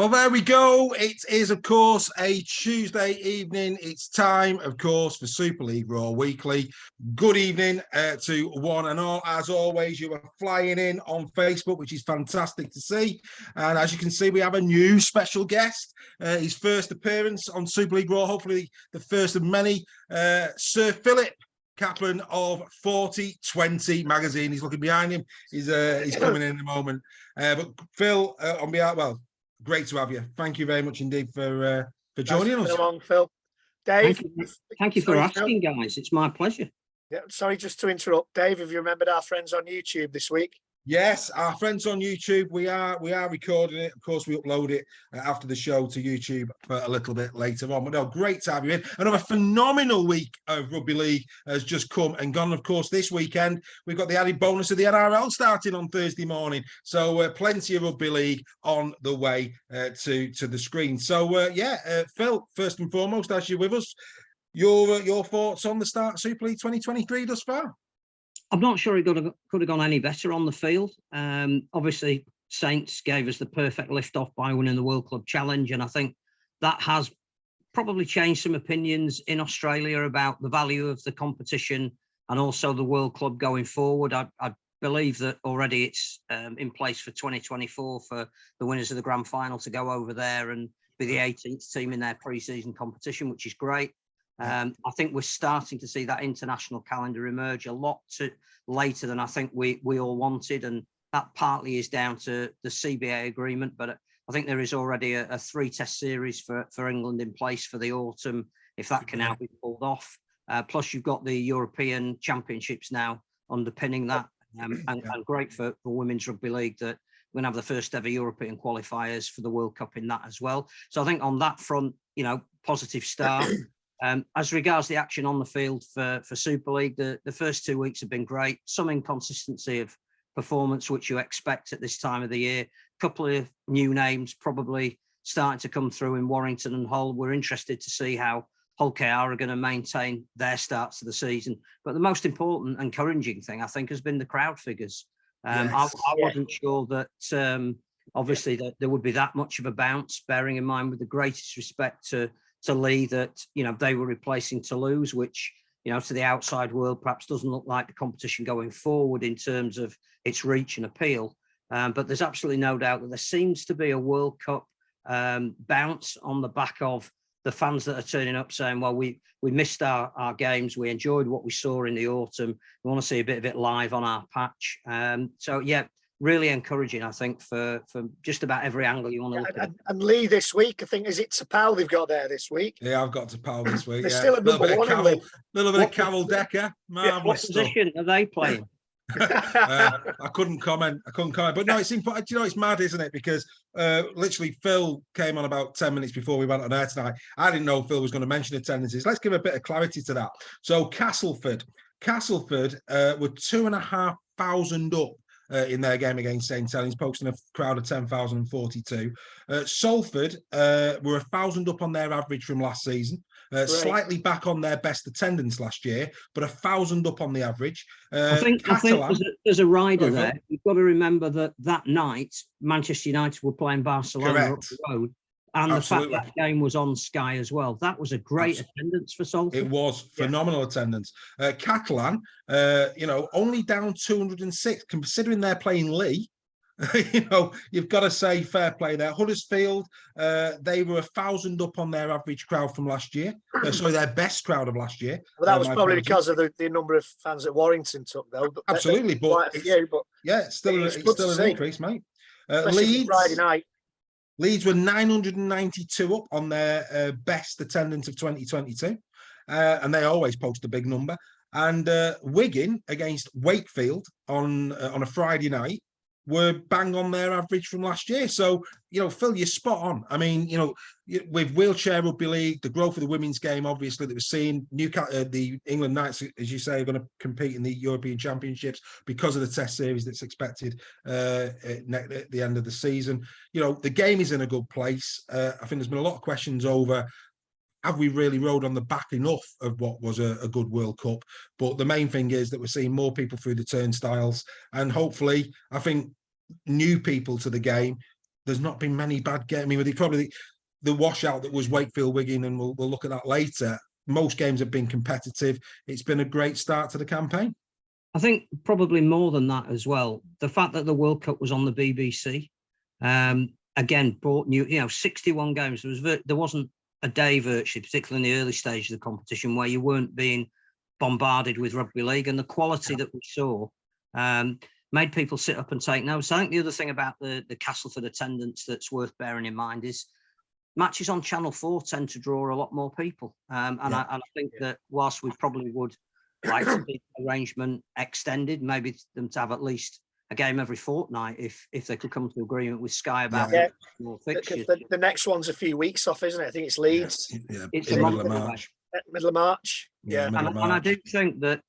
Well, there we go. It is, of course, a Tuesday evening. It's time, of course, for Super League Raw Weekly. Good evening to one and all. As always, you are flying in on Facebook, which is fantastic to see. And as you can see, we have a new special guest. His first appearance on Super League Raw, hopefully the first of many. Sir Philip Caplan of 4020 magazine. He's looking behind him. He's coming in a moment. But Phil, on behalf, great to have you. Thank you very much indeed for joining us. Along, Phil. Dave, thank you for asking, Phil. Guys. It's my pleasure. Yeah, sorry, just to interrupt, Dave. Have you remembered our friends on YouTube this week? Yes, our friends on YouTube. We are recording it. Of course, we upload it after the show to YouTube for a little bit later on. But no, great to have you in. Another phenomenal week of rugby league has just come and gone. Of course, this weekend we've got the added bonus of the NRL starting on Thursday morning. So plenty of rugby league on the way to the screen. So Phil, first and foremost, as you're with us, your thoughts on the start of Super League 2023 thus far? I'm not sure it could have gone any better on the field. Obviously, Saints gave us the perfect lift-off by winning the World Club Challenge, and I think that has probably changed some opinions in Australia about the value of the competition and also the World Club going forward. I believe that already it's in place for 2024 for the winners of the Grand Final to go over there and be the 18th team in their pre-season competition, which is great. I think we're starting to see that international calendar emerge a lot later than I think we all wanted, and that partly is down to the CBA agreement. But I think there is already a 3-test series for England in place for the autumn, if that can now be pulled off. Plus, you've got the European Championships now underpinning that, and great for Women's Rugby League that we're going to have the first ever European qualifiers for the World Cup in that as well. So I think on that front, positive start. As regards the action on the field for Super League, the first 2 weeks have been great. Some inconsistency of performance, which you expect at this time of the year. A couple of new names probably starting to come through in Warrington and Hull. We're interested to see how Hull KR are going to maintain their starts to the season. But the most important and encouraging thing, I think, has been the crowd figures. I wasn't sure that, obviously, that there would be that much of a bounce, bearing in mind, with the greatest respect to Lee, that they were replacing Toulouse, which to the outside world perhaps doesn't look like the competition going forward in terms of its reach and appeal. But there's absolutely no doubt that there seems to be a World Cup bounce on the back of the fans that are turning up saying, well, we missed our games, we enjoyed what we saw in the autumn, we want to see a bit of it live on our patch. Really encouraging, I think, for just about every angle you want to look at. And Lee this week, I think, is it Tapal they've got there this week? Yeah, I've got Tapal this week. They're still at number one. Little bit of Cavill Decker. What position are they playing? I couldn't comment. But no, it's important. It's mad, isn't it? Because literally Phil came on about 10 minutes before we went on air tonight. I didn't know Phil was going to mention attendances. Let's give a bit of clarity to that. So Castleford were 2,500 up in their game against St Helens, posting a crowd of 10,042. Salford were 1,000 up on their average from last season, slightly back on their best attendance last year, but 1,000 up on the average. I think there's a rider there. You've got to remember that night, Manchester United were playing Barcelona up the road. And Absolutely. The fact that game was on Sky as well. That was a great attendance for Salford. It was phenomenal attendance. Caplan, only down 206, considering they're playing Lee. You've got to say fair play there. Huddersfield, they were 1,000 up on their average crowd from last year. Their best crowd of last year. Well, that was probably because of the number of fans that Warrington took, though. Absolutely, still an increase, mate. Leeds, Friday night. Leeds were 992 up on their best attendance of 2022, and they always post a big number. And Wigan against Wakefield on a Friday night were bang on their average from last year. So, Phil, you're spot on. I mean, with wheelchair rugby league, the growth of the women's game, obviously, that we're seeing, the England Knights, as you say, are going to compete in the European Championships because of the test series that's expected at the end of the season. The game is in a good place. I think there's been a lot of questions over, have we really rode on the back enough of what was a good World Cup? But the main thing is that we're seeing more people through the turnstiles, and hopefully, I think, new people to the game there's not been many bad games. I mean, the washout that was Wakefield Wigan, and we'll look at that later. Most games have been competitive. It's been a great start to the campaign. I think probably more than that as well. The fact that the World Cup was on the BBC, again, brought new, 61 games. There wasn't a day virtually, particularly in the early stage of the competition, where you weren't being bombarded with rugby league, and the quality that we saw made people sit up and take notice. I think the other thing about the Castleford attendance that's worth bearing in mind is matches on Channel 4 tend to draw a lot more people. I think that whilst we probably would like to see the arrangement extended, maybe them to have at least a game every fortnight if they could come to agreement with Sky about more fixtures. The next one's a few weeks off, isn't it? I think it's Leeds. Yeah, It's in a the middle of month March. Middle of March. Yeah. middle of And I March. do think that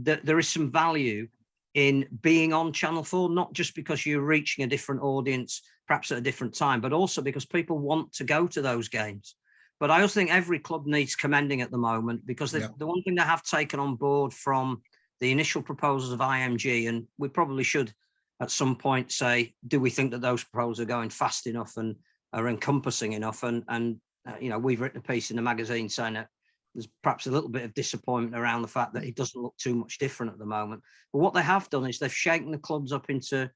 that there is some value in being on Channel 4, not just because you're reaching a different audience, perhaps at a different time, but also because people want to go to those games. But I also think every club needs commending at the moment, because the one thing they have taken on board from the initial proposals of IMG, and we probably should at some point say, do we think that those proposals are going fast enough and are encompassing enough? And we've written a piece in the magazine saying that there's perhaps a little bit of disappointment around the fact that it doesn't look too much different at the moment. But what they have done is they've shaken the clubs up into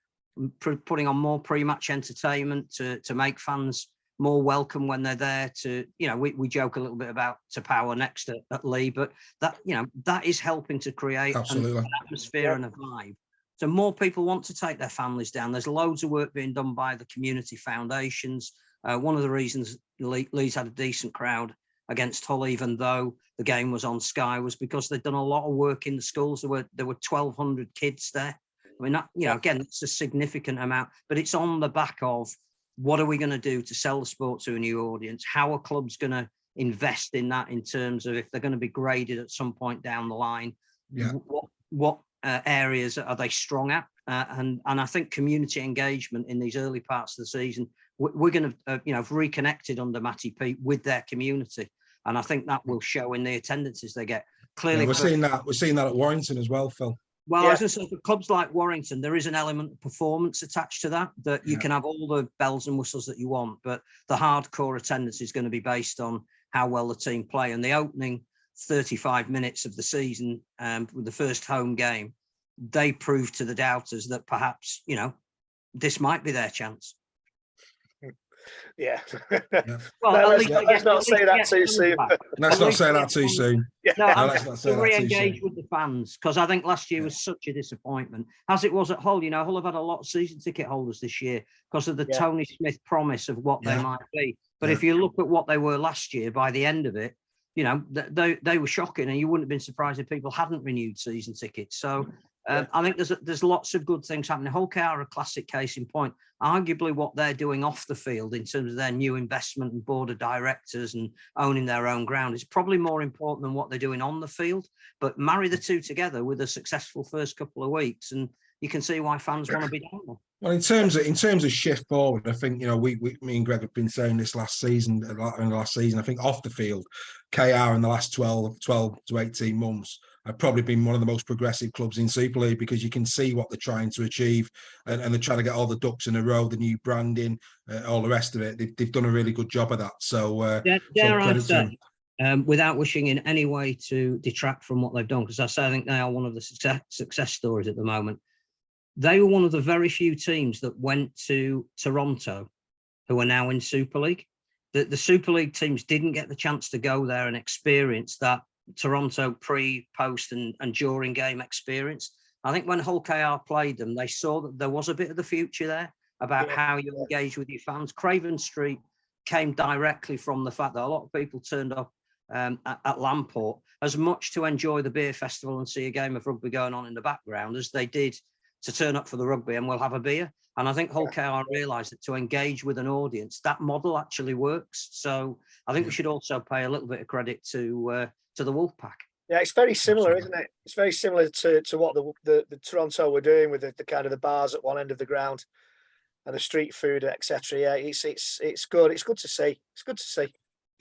putting on more pre-match entertainment to make fans more welcome when they're there. We joke a little bit about to power next at Lee, but that is helping to create an atmosphere and a vibe. So more people want to take their families down. There's loads of work being done by the community foundations. One of the reasons Leeds had a decent crowd against Hull, even though the game was on Sky, was because they'd done a lot of work in the schools. There were 1,200 kids there. I mean, again, it's a significant amount, but it's on the back of what are we going to do to sell the sport to a new audience? How are clubs going to invest in that in terms of if they're going to be graded at some point down the line? Yeah. What areas are they strong at? And I think community engagement in these early parts of the season, we're going to have reconnected under Matty Pete with their community, and I think that will show in the attendances they get. Clearly, we're seeing that at Warrington as well, Phil. Well, I was going to say, for clubs like Warrington, there is an element of performance attached to that you can have all the bells and whistles that you want, but the hardcore attendance is going to be based on how well the team play. And the opening 35 minutes of the season, with the first home game, they proved to the doubters that perhaps, this might be their chance. Yeah. Well, let's not say that too soon. Let's not say that too soon. Let's not say that re-engage with the fans, because I think last year was such a disappointment, as it was at Hull. Hull have had a lot of season ticket holders this year because of the Tony Smith promise of what they might be. But if you look at what they were last year, by the end of it, they were shocking, and you wouldn't have been surprised if people hadn't renewed season tickets. So I think there's lots of good things happening. Hull KR are a classic case in point. Arguably, what they're doing off the field in terms of their new investment and board of directors and owning their own ground is probably more important than what they're doing on the field. But marry the two together with a successful first couple of weeks, and you can see why fans want to be down there. Well, in terms of shift forward, I think me and Greg have been saying this last season. I think off the field, KR in the last 12 to 18 months have probably been one of the most progressive clubs in Super League, because you can see what they're trying to achieve, and they're trying to get all the ducks in a row, the new branding, all the rest of it. They've done a really good job of that. So dare I say, without wishing in any way to detract from what they've done, because I think they are one of the success stories at the moment. They were one of the very few teams that went to Toronto who are now in Super League. The Super League teams didn't get the chance to go there and experience that Toronto pre, post and during game experience. I think when Hull KR played them, they saw that there was a bit of the future there about how you engage with your fans. Craven Street came directly from the fact that a lot of people turned up at Lamport as much to enjoy the beer festival and see a game of rugby going on in the background as they did to turn up for the rugby and we'll have a beer. And I think Hull KR realised that to engage with an audience, that model actually works. So I think we should also pay a little bit of credit to the Wolfpack. Yeah, it's very similar, isn't it? It's very similar to what the Toronto were doing with the kind of the bars at one end of the ground and the street food, etc. Yeah, it's good. It's good to see. It's good to see.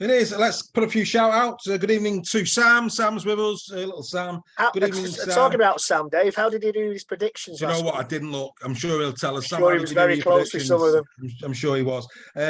It is. Let's put a few shout outs. Good evening to Sam. Sam's with us. Little Sam. Good evening, Sam. Talking about Sam, Dave, how did he do his predictions? Do you know what? I didn't look. I'm sure he'll tell us. I'm sure he was very close with some of them. I'm sure he was.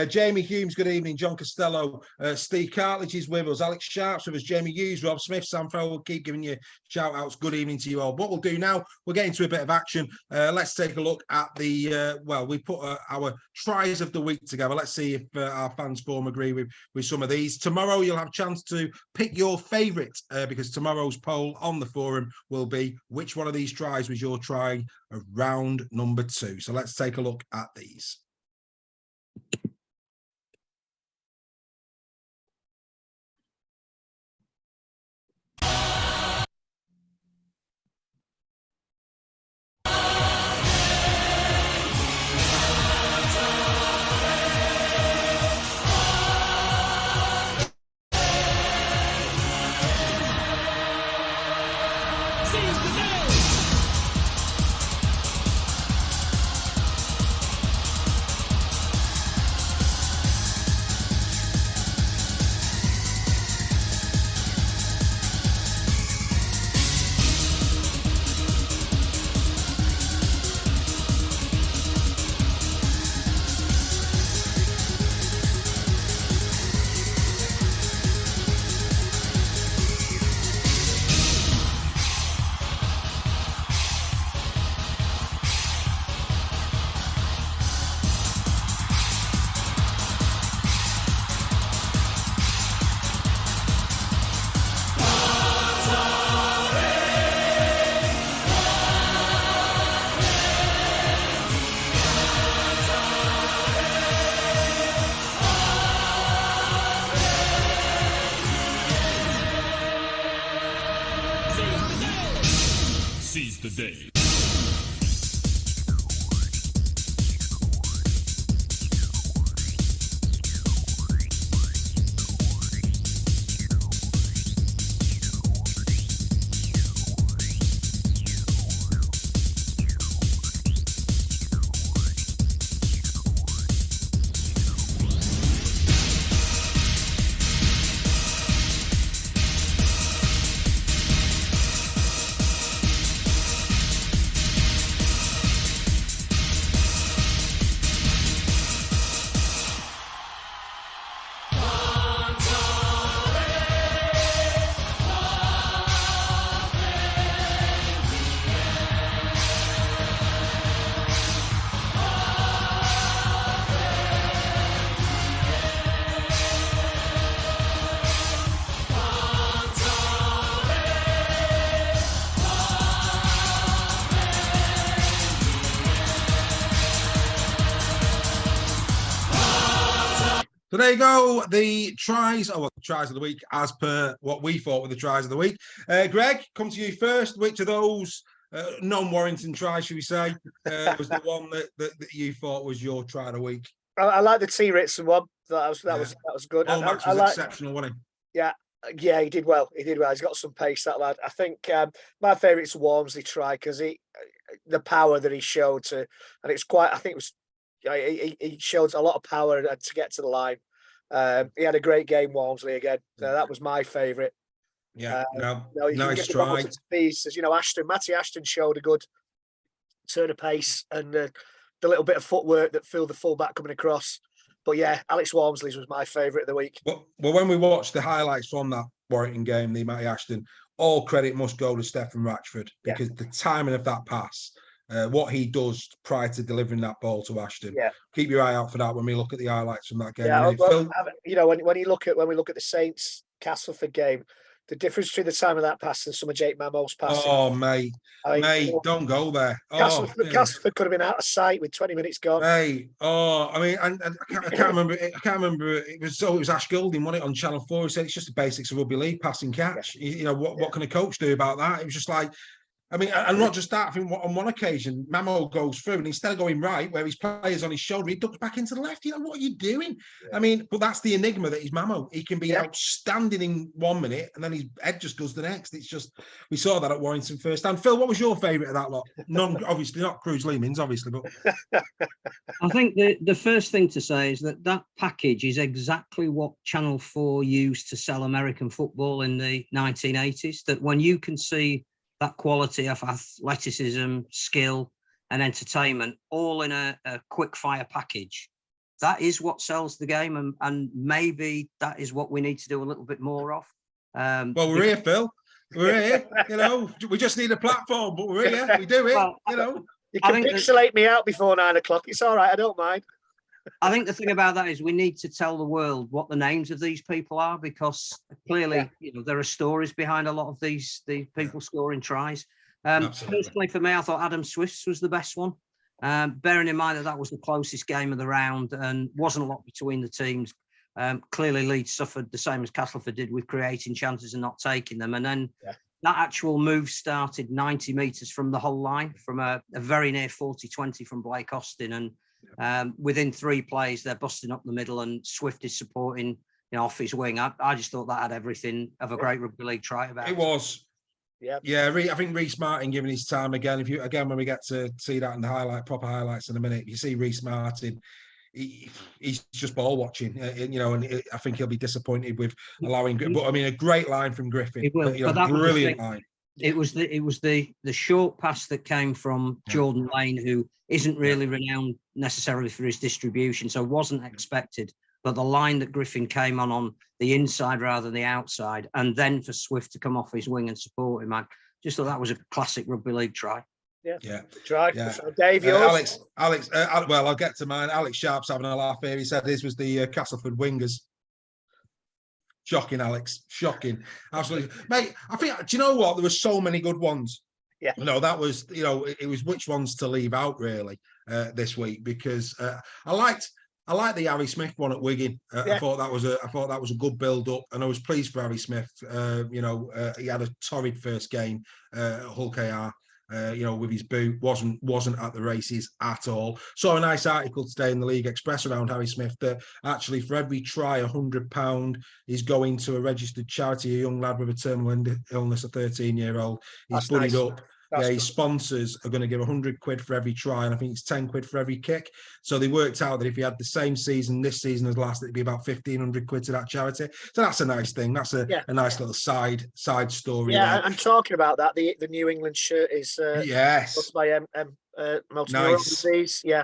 Jamie Humes, good evening. John Costello, Steve Cartledge is with us. Alex Sharps with us. Jamie Hughes, Rob Smith, Sam Farrell. We'll keep giving you shout outs. Good evening to you all. What we'll do now, we'll get into a bit of action. Let's take a look at the, we put our tries of the week together. Let's see if our fans forum agree with some of these. Tomorrow, you'll have a chance to pick your favourite because tomorrow's poll on the forum will be which one of these tries was your try of round number 2. So let's take a look at these. Seize the day. So there you go, the tries of the week, as per what we thought were the tries of the week. Greg, come to you first. Which of those non-Warrington tries, should we say, was the one that you thought was your try of the week? I like the T. Ritson one. That was good. Max was exceptional, wasn't he? Yeah, he did well. He's got some pace, that lad. I think my favourite's Walmsley try because the power that he showed and it's quite. I think it was. He showed a lot of power to get to the line. He had a great game, Walmsley, again. That was my favourite. Yeah, nice try. As you know, Matty Ashton showed a good turn of pace and the little bit of footwork that filled the fullback coming across. But yeah, Alex Walmsley's was my favourite of the week. Well, when we watched the highlights from that Warrington game, the Matty Ashton, all credit must go to Stephen Ratchford because the timing of that pass. What he does prior to delivering that ball to Ashton. Yeah. Keep your eye out for that when we look at the highlights from that game. Yeah, when we look at the Saints Castleford game, the difference between the time of that pass and some of Jake Mamo's passing. Oh, mate, don't go there. Castleford could have been out of sight with 20 minutes gone. Mate, I mean, and I can't remember. It was Ash Goulding, wasn't it, on Channel 4? He said it's just the basics of rugby league, passing catch. Yeah. You know what can a coach do about that? It was just like. I mean, and not just that. I think on one occasion, Mamo goes through, and instead of going right, where his player's on his shoulder, he ducks back into the left. You know, what are you doing? I mean, but that's the enigma that he's Mamo. He can be outstanding in 1 minute, and then his head just goes the next. It's just, we saw that at Warrington first. And Phil, what was your favourite of that lot? None, obviously not Cruz Leemans, obviously, but I think the first thing to say is that package is exactly what Channel 4 used to sell American football in the 1980s. That when you can see that quality of athleticism, skill, and entertainment, all in a quick fire package. That is what sells the game, and maybe that is what we need to do a little bit more of. Well, we're here, Phil. We're here. You know, we just need a platform, but we're here. We do it. Well, you know, you can pixelate me out before 9 o'clock. It's all right. I don't mind. I think the thing about that is we need to tell the world what the names of these people are, because clearly, you know, there are stories behind a lot of these people scoring tries. Personally, for me, I thought Adam Swift's was the best one. Bearing in mind that was the closest game of the round and wasn't a lot between the teams. Clearly, Leeds suffered the same as Castleford did with creating chances and not taking them. And then that actual move started 90 metres from the whole line, from a very near 40-20 from Blake Austin. And within 3 plays, they're busting up the middle, and Swift is supporting, you know, off his wing. I just thought that had everything of a great rugby league try about it. It was. Yeah. I think Reece Martin giving his time again. When we get to see that in the proper highlights in a minute, you see Reece Martin. He's just ball watching, you know, and I think he'll be disappointed with allowing. But I mean, a great line from Griffin. It will, you know, brilliant line. It was the short pass that came from Jordan Lane, who isn't really renowned necessarily for his distribution, so wasn't expected. But the line that Griffin came on the inside rather than the outside, and then for Swift to come off his wing and support him, I just thought that was a classic rugby league try. Try. Yeah. So Dave, yours? Alex. Well, I'll get to mine. Alex Sharp's having a laugh here. He said this was the Castleford wingers. Shocking, Alex. Shocking. Absolutely. Mate, I think, do you know what? There were so many good ones. Yeah. You know, that was, you know, it was which ones to leave out really this week, because I liked the Harry Smith one at Wigan. I thought that was a good build up, and I was pleased for Harry Smith. You know, he had a torrid first game at Hull KR. You know, with his boot, wasn't at the races at all. Saw a nice article today in the League Express around Harry Smith that actually for every try, £100 is going to a registered charity. A young lad with a terminal illness, a 13-year-old. He's buddied up. His sponsors are going to give £100 for every try, and I think it's £10 for every kick. So they worked out that if he had the same season this season as last, it'd be about £1,500 to that charity. So that's a nice thing. That's a nice little side story. Yeah, I'm talking about that. The New England shirt is by multiple disease. Yeah.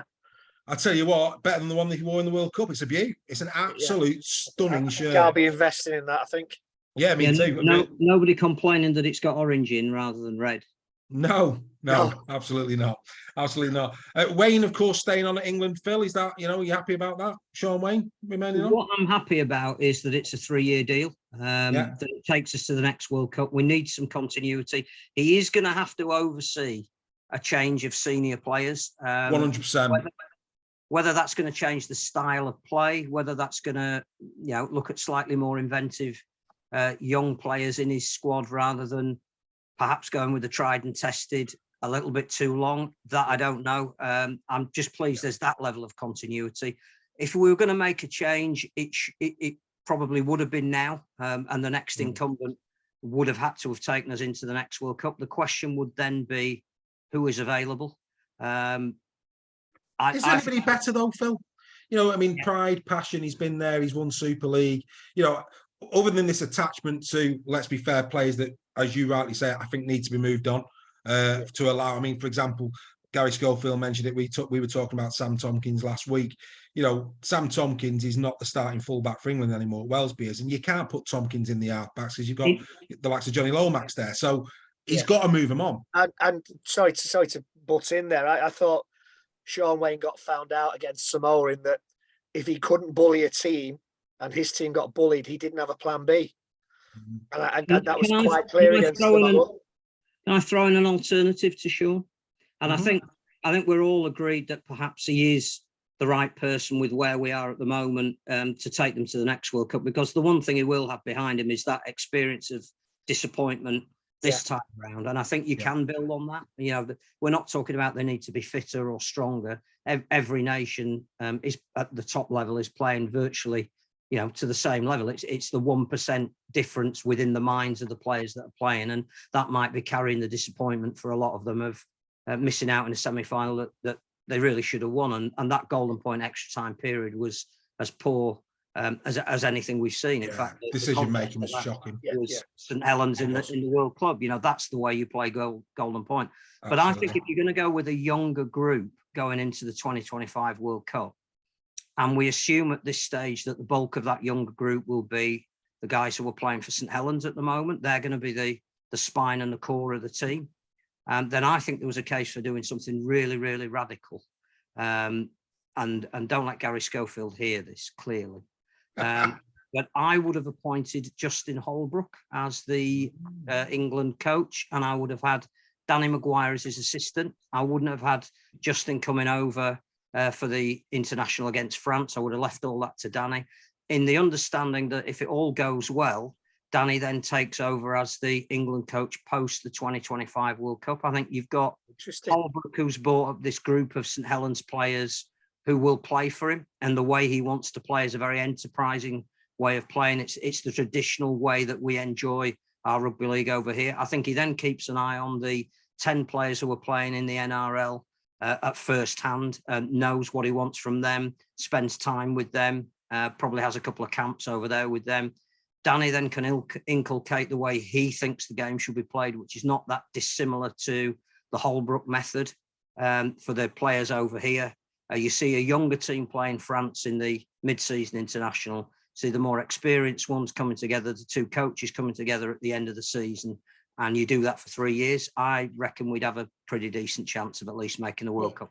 I tell you what, better than the one that he wore in the World Cup. It's a beaut. It's an absolute stunning shirt. I'll be investing in that, I think. Yeah, me too. Nobody complaining that it's got orange in rather than red. No, absolutely not. Absolutely not. Wayne, of course, staying on at England. Phil, is that, you know, are you happy about that? Sean Wayne remaining on? What I'm happy about is that it's a 3-year deal. That it takes us to the next World Cup. We need some continuity. He is going to have to oversee a change of senior players. 100%. Whether that's going to change the style of play, whether that's going to, you know, look at slightly more inventive young players in his squad rather than perhaps going with the tried and tested a little bit too long, that I don't know. I'm just pleased there's that level of continuity. If we were going to make a change, it probably would have been now, and the next incumbent would have had to have taken us into the next World Cup. The question would then be, who is available? Is anybody better though, Phil? You know, I mean, pride, passion, he's been there, he's won Super League. You know, other than this attachment to, let's be fair, players that, as you rightly say, I think need to be moved on to allow. I mean, for example, Gary Schofield mentioned it. We were talking about Sam Tompkins last week. You know, Sam Tompkins is not the starting fullback for England anymore. Wellesby is, and you can't put Tompkins in the halfbacks because you've got the likes of Johnny Lomax there. So he's got to move him on. And sorry to butt in there. I thought Sean Wayne got found out against Samoa in that if he couldn't bully a team and his team got bullied, he didn't have a plan B. And that was quite clear against Samoa. Can I throw in an alternative to Sean? And I think we're all agreed that perhaps he is the right person with where we are at the moment to take them to the next World Cup, because the one thing he will have behind him is that experience of disappointment this time around. And I think you can build on that. You know, we're not talking about they need to be fitter or stronger. Every nation is at the top level is playing virtually, you know, to the same level. It's the 1% difference within the minds of the players that are playing. And that might be carrying the disappointment for a lot of them of missing out in a semi-final that they really should have won. And that golden point extra time period was as poor as anything we've seen. In fact, decision making was shocking. Was St Helens in the World Club. You know, that's the way you play golden point. Absolutely. But I think if you're going to go with a younger group going into the 2025 World Cup, and we assume at this stage that the bulk of that younger group will be the guys who are playing for St Helens at the moment, they're going to be the spine and the core of the team. Then I think there was a case for doing something really, really radical. And don't let Gary Schofield hear this clearly. But I would have appointed Justin Holbrook as the England coach, and I would have had Danny Maguire as his assistant. I wouldn't have had Justin coming over for the international against France. I would have left all that to Danny, in the understanding that if it all goes well, Danny then takes over as the England coach post the 2025 World Cup. I think you've got Holbrook, who's brought up this group of St Helens players who will play for him, and the way he wants to play is a very enterprising way of playing. It's the traditional way that we enjoy our rugby league over here. I think he then keeps an eye on the 10 players who are playing in the NRL at first hand, knows what he wants from them, spends time with them, probably has a couple of camps over there with them. Danny then can inculcate the way he thinks the game should be played, which is not that dissimilar to the Holbrook method for the players over here. You see a younger team playing France in the mid-season international, see the more experienced ones coming together, the two coaches coming together at the end of the season, and you do that for 3 years. I reckon we'd have a pretty decent chance of at least making the World Cup.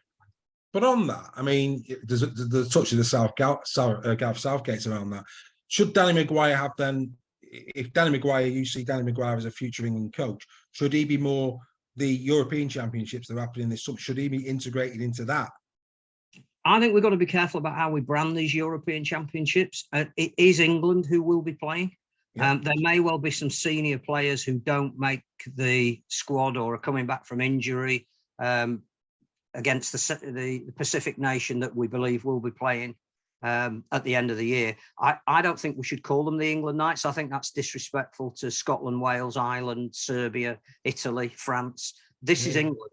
But on that, I mean, there's the touch of the Gareth Southgate's around that. Should Danny Maguire have then, if Danny Maguire, you see Danny Maguire as a future England coach, should he be more the European Championships that are happening this summer? Should he be integrated into that? I think we've got to be careful about how we brand these European Championships. It is England who will be playing. There may well be some senior players who don't make the squad or are coming back from injury against the Pacific nation that we believe will be playing at the end of the year. I don't think we should call them the England Knights. I think that's disrespectful to Scotland, Wales, Ireland, Serbia, Italy, France. This is England.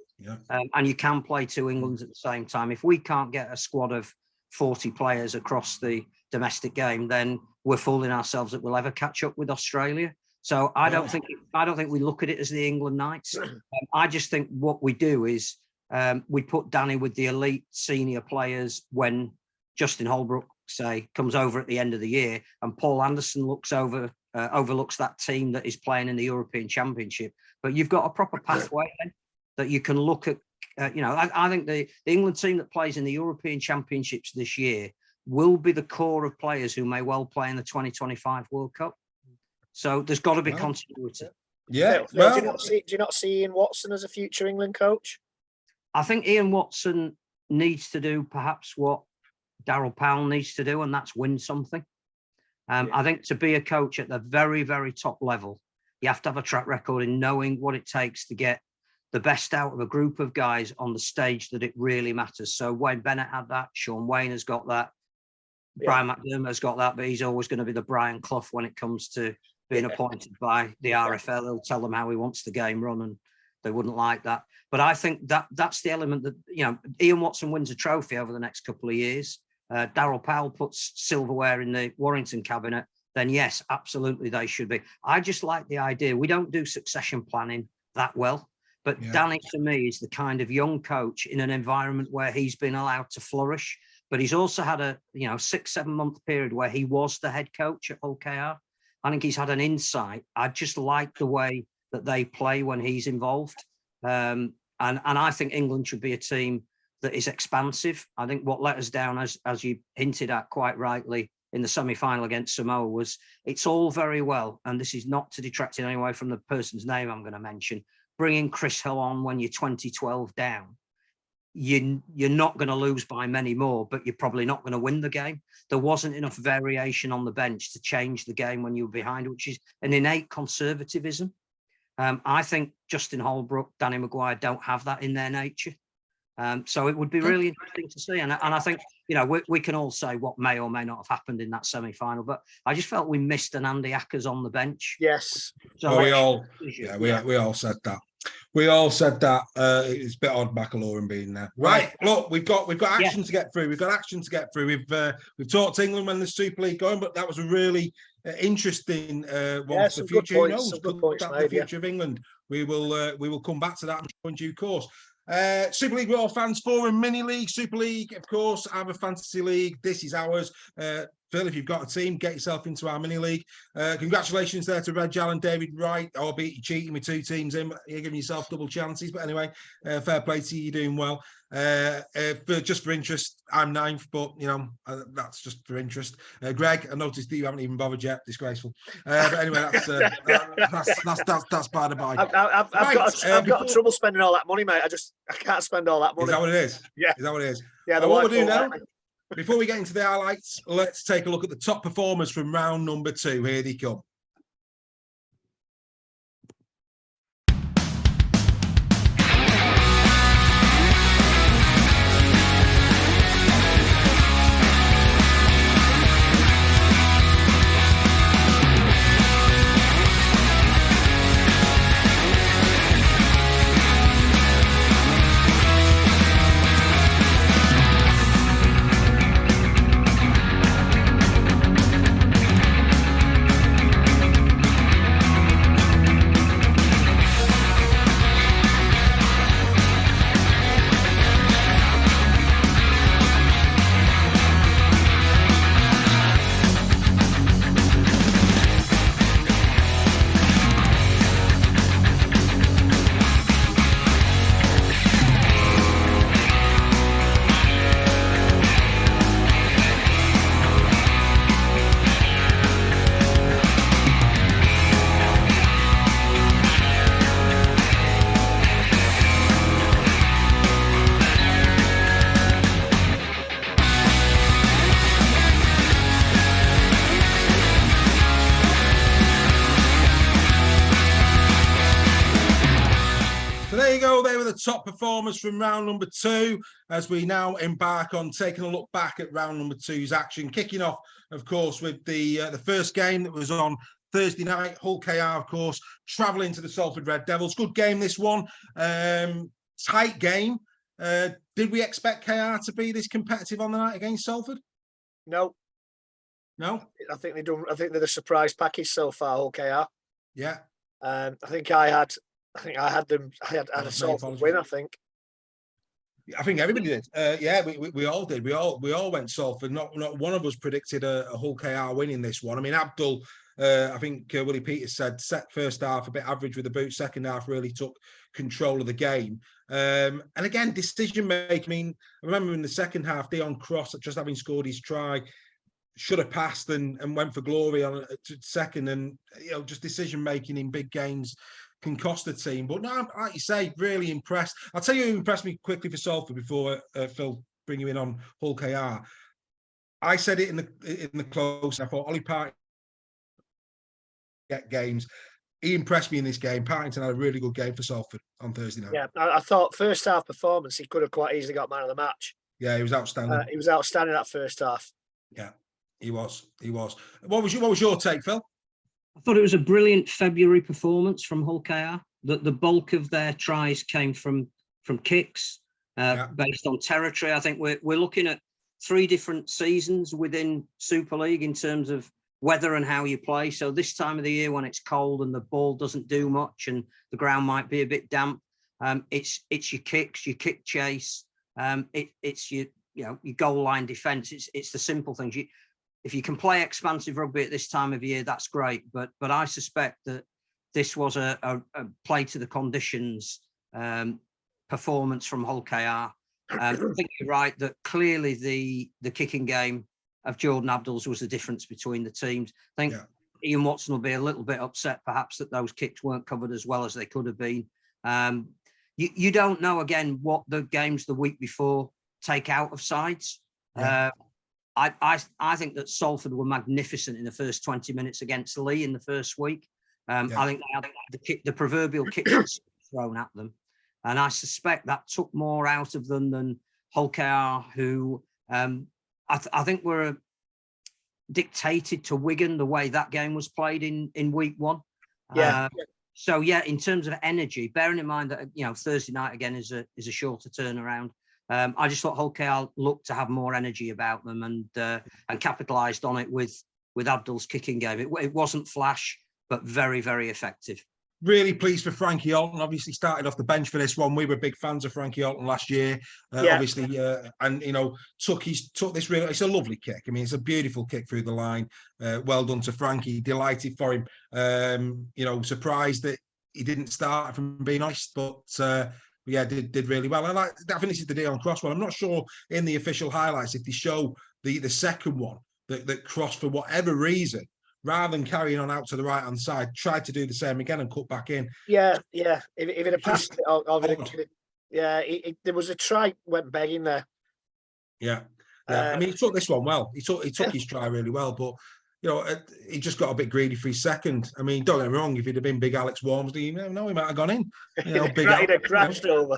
And you can play two Englands at the same time. If we can't get a squad of 40 players across the domestic game, then we're fooling ourselves that we'll ever catch up with Australia. So I don't think we look at it as the England Knights. I just think what we do is we put Danny with the elite senior players when Justin Holbrook, say, comes over at the end of the year, and Paul Anderson overlooks that team that is playing in the European Championship. But you've got a proper pathway then that you can look at. I think the England team that plays in the European Championships this year will be the core of players who may well play in the 2025 World Cup. So there's got to be continuity. Yeah. Phil, do you not see Ian Watson as a future England coach? I think Ian Watson needs to do perhaps what Darryl Powell needs to do, and that's win something. I think to be a coach at the very, very top level, you have to have a track record in knowing what it takes to get the best out of a group of guys on the stage that it really matters. So Wayne Bennett had that. Sean Wayne has got that. Brian McDermott has got that, but he's always going to be the Brian Clough when it comes to being appointed by the RFL. He'll tell them how he wants the game run, and they wouldn't like that. But I think that's the element that, Ian Watson wins a trophy over the next couple of years. Darryl Powell puts silverware in the Warrington cabinet, then yes, absolutely they should be. I just like the idea. We don't do succession planning that well. But Danny, to me, is the kind of young coach in an environment where he's been allowed to flourish. But he's also had a 6-7 month period where he was the head coach at Hull KR. I think he's had an insight. I just like the way that they play when he's involved. And I think England should be a team that is expansive. I think what let us down, as you hinted at quite rightly in the semi-final against Samoa, was it's all very well, and this is not to detract in any way from the person's name I'm going to mention, bringing Chris Hill on when you're 20-12 down. You're not going to lose by many more, but you're probably not going to win the game. There wasn't enough variation on the bench to change the game when you were behind, which is an innate conservatism. I think Justin Holbrook, Danny Maguire don't have that in their nature. So it would be really interesting to see. And I think, we can all say what may or may not have happened in that semi-final, but I just felt we missed an Andy Ackers on the bench. Yes. So we all said that. We all said that. It's a bit odd McAloran being there. Right. Look, we've got action to get through. We've talked England when the Super League going, but that was a really interesting one for the future. Who knows? Could that the future of England? We will come back to that in due course. Super League World Fans Forum Mini League, Super League, of course, our fantasy league. This is ours. Phil, if you've got a team, get yourself into our mini league. Congratulations there to Red Jal and David Wright. Albeit you cheating with 2 teams in, you're giving yourself double chances. But anyway, fair play to you, you're doing well. Just for interest, I'm 9th, but that's just for interest. Greg, I noticed that you haven't even bothered yet. Disgraceful. But anyway, that's by the by. I've got trouble spending all that money, mate. I can't spend all that money. Is that what it is? Yeah. Is that what it is? Yeah. What we'll do now, before we get into the highlights, let's take a look at the top performers from round number 2. Here they come. Top performers from round number 2 as we now embark on taking a look back at round number 2's action, kicking off of course with the first game that was on Thursday night. Hull KR of course travelling to the Salford Red Devils. Good game this one, tight game. Did we expect KR to be this competitive on the night against Salford? No. I think they're the surprise package so far, Hull KR. Yeah. I think I had a Salford win. I think everybody did. We all did. We all went Salford. Not one of us predicted a Hull KR win in this one. I mean, Abdul, I think Willie Peters said set first half a bit average with the boot. Second half really took control of the game. And again, decision making. I mean, I remember in the second half, Dion Cross, just having scored his try, should have passed and went for glory on second. And just decision making in big games can cost the team. But no, like you say, really impressed. I'll tell you who impressed me quickly for Salford before Phil bring you in on Hull KR. I said it in the close. I thought Ollie Partington get games. He impressed me in this game. Partington had a really good game for Salford on Thursday night. Yeah, I thought first half performance, he could have quite easily got man of the match. Yeah, he was outstanding. He was outstanding that first half. Yeah, he was. What was your take, Phil? I thought it was a brilliant February performance from Hull KR. The bulk of their tries came from kicks based on territory. I think we're looking at 3 different seasons within Super League in terms of weather and how you play. So this time of the year when it's cold and the ball doesn't do much and the ground might be a bit damp, it's your kicks, your kick chase, it's your goal line defence. It's the simple things. If you can play expansive rugby at this time of year, that's great. But I suspect that this was a play to the conditions performance from Hull KR. I think you're right that clearly the kicking game of Jordan Abdul's was the difference between the teams. I think Ian Watson will be a little bit upset perhaps that those kicks weren't covered as well as they could have been. You don't know, again, what the games the week before take out of sides. Yeah. I think that Salford were magnificent in the first 20 minutes against Lee in the first week. I think they had the proverbial kitchen sink thrown at them. And I suspect that took more out of them than Hull KR, who I think were dictated to Wigan the way that game was played in week one. Yeah. So yeah, in terms of energy, bearing in mind that Thursday night again is a shorter turnaround. I just thought Hull KR looked to have more energy about them and capitalised on it with Abdul's kicking game. It wasn't flash, but very, very effective. Really pleased for Frankie Alton. Obviously started off the bench for this one. We were big fans of Frankie Alton last year. Obviously, and took this really. It's a lovely kick. I mean, it's a beautiful kick through the line. Well done to Frankie. Delighted for him. Surprised that he didn't start, if I'm being honest, but did really well. And that finishes the day on Cross. Well, I'm not sure in the official highlights if they show the second one that Cross, for whatever reason, rather than carrying on out to the right-hand side, tried to do the same again and cut back in. Yeah. If it had passed it, there was a try went begging there. Yeah. I mean, he took this one well. He took his try really well, but he just got a bit greedy for his second. I mean, don't get me wrong. If he'd have been big Alex Walmsley, he might have gone in. Big Alex crashed over.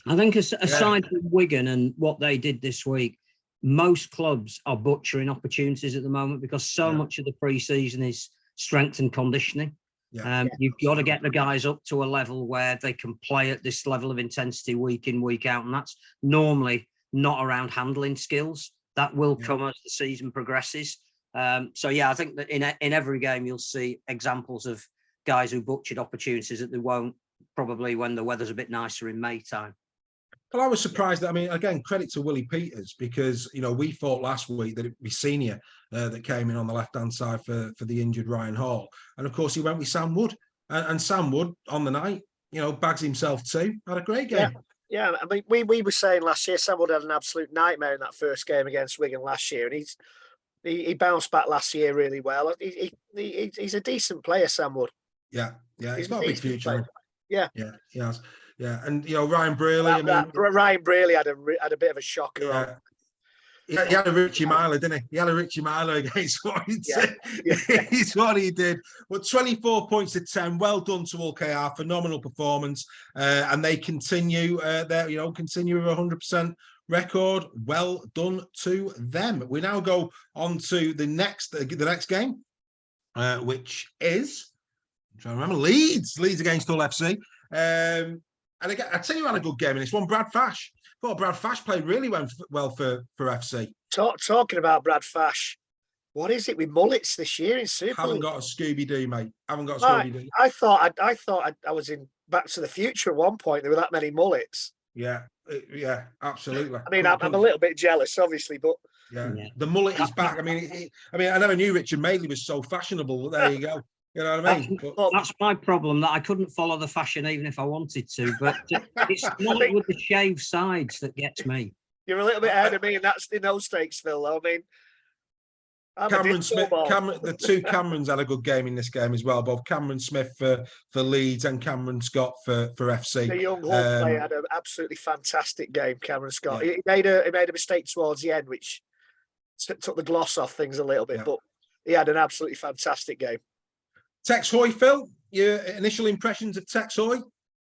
I think aside from Wigan and what they did this week, most clubs are butchering opportunities at the moment because so much of the pre-season is strength and conditioning. You've got to get the guys up to a level where they can play at this level of intensity week in, week out. And that's normally not around handling skills. That will come as the season progresses. I think that in every game, you'll see examples of guys who butchered opportunities that they won't probably when the weather's a bit nicer in May time. Well, I was surprised that, again, credit to Willie Peters, because, we thought last week that it'd be Senior that came in on the left-hand side for the injured Ryan Hall. And, of course, he went with Sam Wood. And Sam Wood, on the night, bags himself too. Had a great game. Yeah, I mean, we were saying last year, Sam Wood had an absolute nightmare in that first game against Wigan last year. And he bounced back last year really well. He's a decent player, Sam Wood. Yeah. He's got a big future. Yeah, he has. Yeah, and Ryan Braley. Ryan Braley had a bit of a shocker. He had a Richie Myler, didn't he? He had a Richie Myler against Warrington. He's what he did. But 24 points to 10. Well done to Hull KR. Phenomenal performance, and they continue continue with a 100% record. Well done to them. We now go on to the next game, which is, I'm trying to remember, Leeds against Hull FC. And again, I tell you, had a good game in this one. Brad Fash. Thought Brad Fash played really well for FC. Talking about Brad Fash, what is it with mullets this year in Super League? Haven't got a Scooby-Doo, mate. Haven't got a Scooby-Doo. I thought I was in Back to the Future at one point. There were that many mullets. Yeah, absolutely. I mean, I'm a little bit jealous, obviously, but the mullet is back. I mean, I never knew Richard Madeley was so fashionable. But there you go. You know what I mean? That's my problem, that I couldn't follow the fashion even if I wanted to. But it's not with the shaved sides that gets me. You're a little bit ahead of me, and that's the no stakes, Phil. I mean, Cameron Smith, the two Camerons had a good game in this game as well. Both Cameron Smith for Leeds and Cameron Scott for FC. The young Hull player had an absolutely fantastic game, Cameron Scott. He made a mistake towards the end, which took the gloss off things a little bit, but he had an absolutely fantastic game. Tex Hoy, Phil, your initial impressions of Tex Hoy?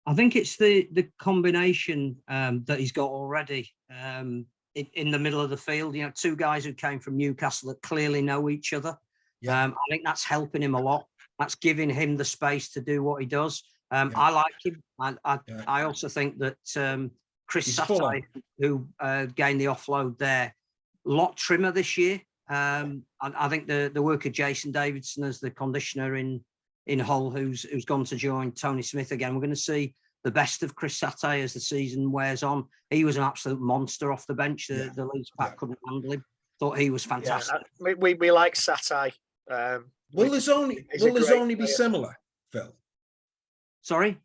I think it's the combination that he's got already in the middle of the field. Two guys who came from Newcastle that clearly know each other. I think that's helping him a lot. That's giving him the space to do what he does. I like him. I also think that Chris Satai, who gained the offload there, a lot trimmer this year. I think the work of Jason Davidson as the conditioner in Hull, who's gone to join Tony Smith again. We're going to see the best of Chris Satai as the season wears on. He was an absolute monster off the bench. The Leeds pack couldn't handle him. Thought he was fantastic. We like Satai. Will Lazzoni be similar, Phil? Sorry?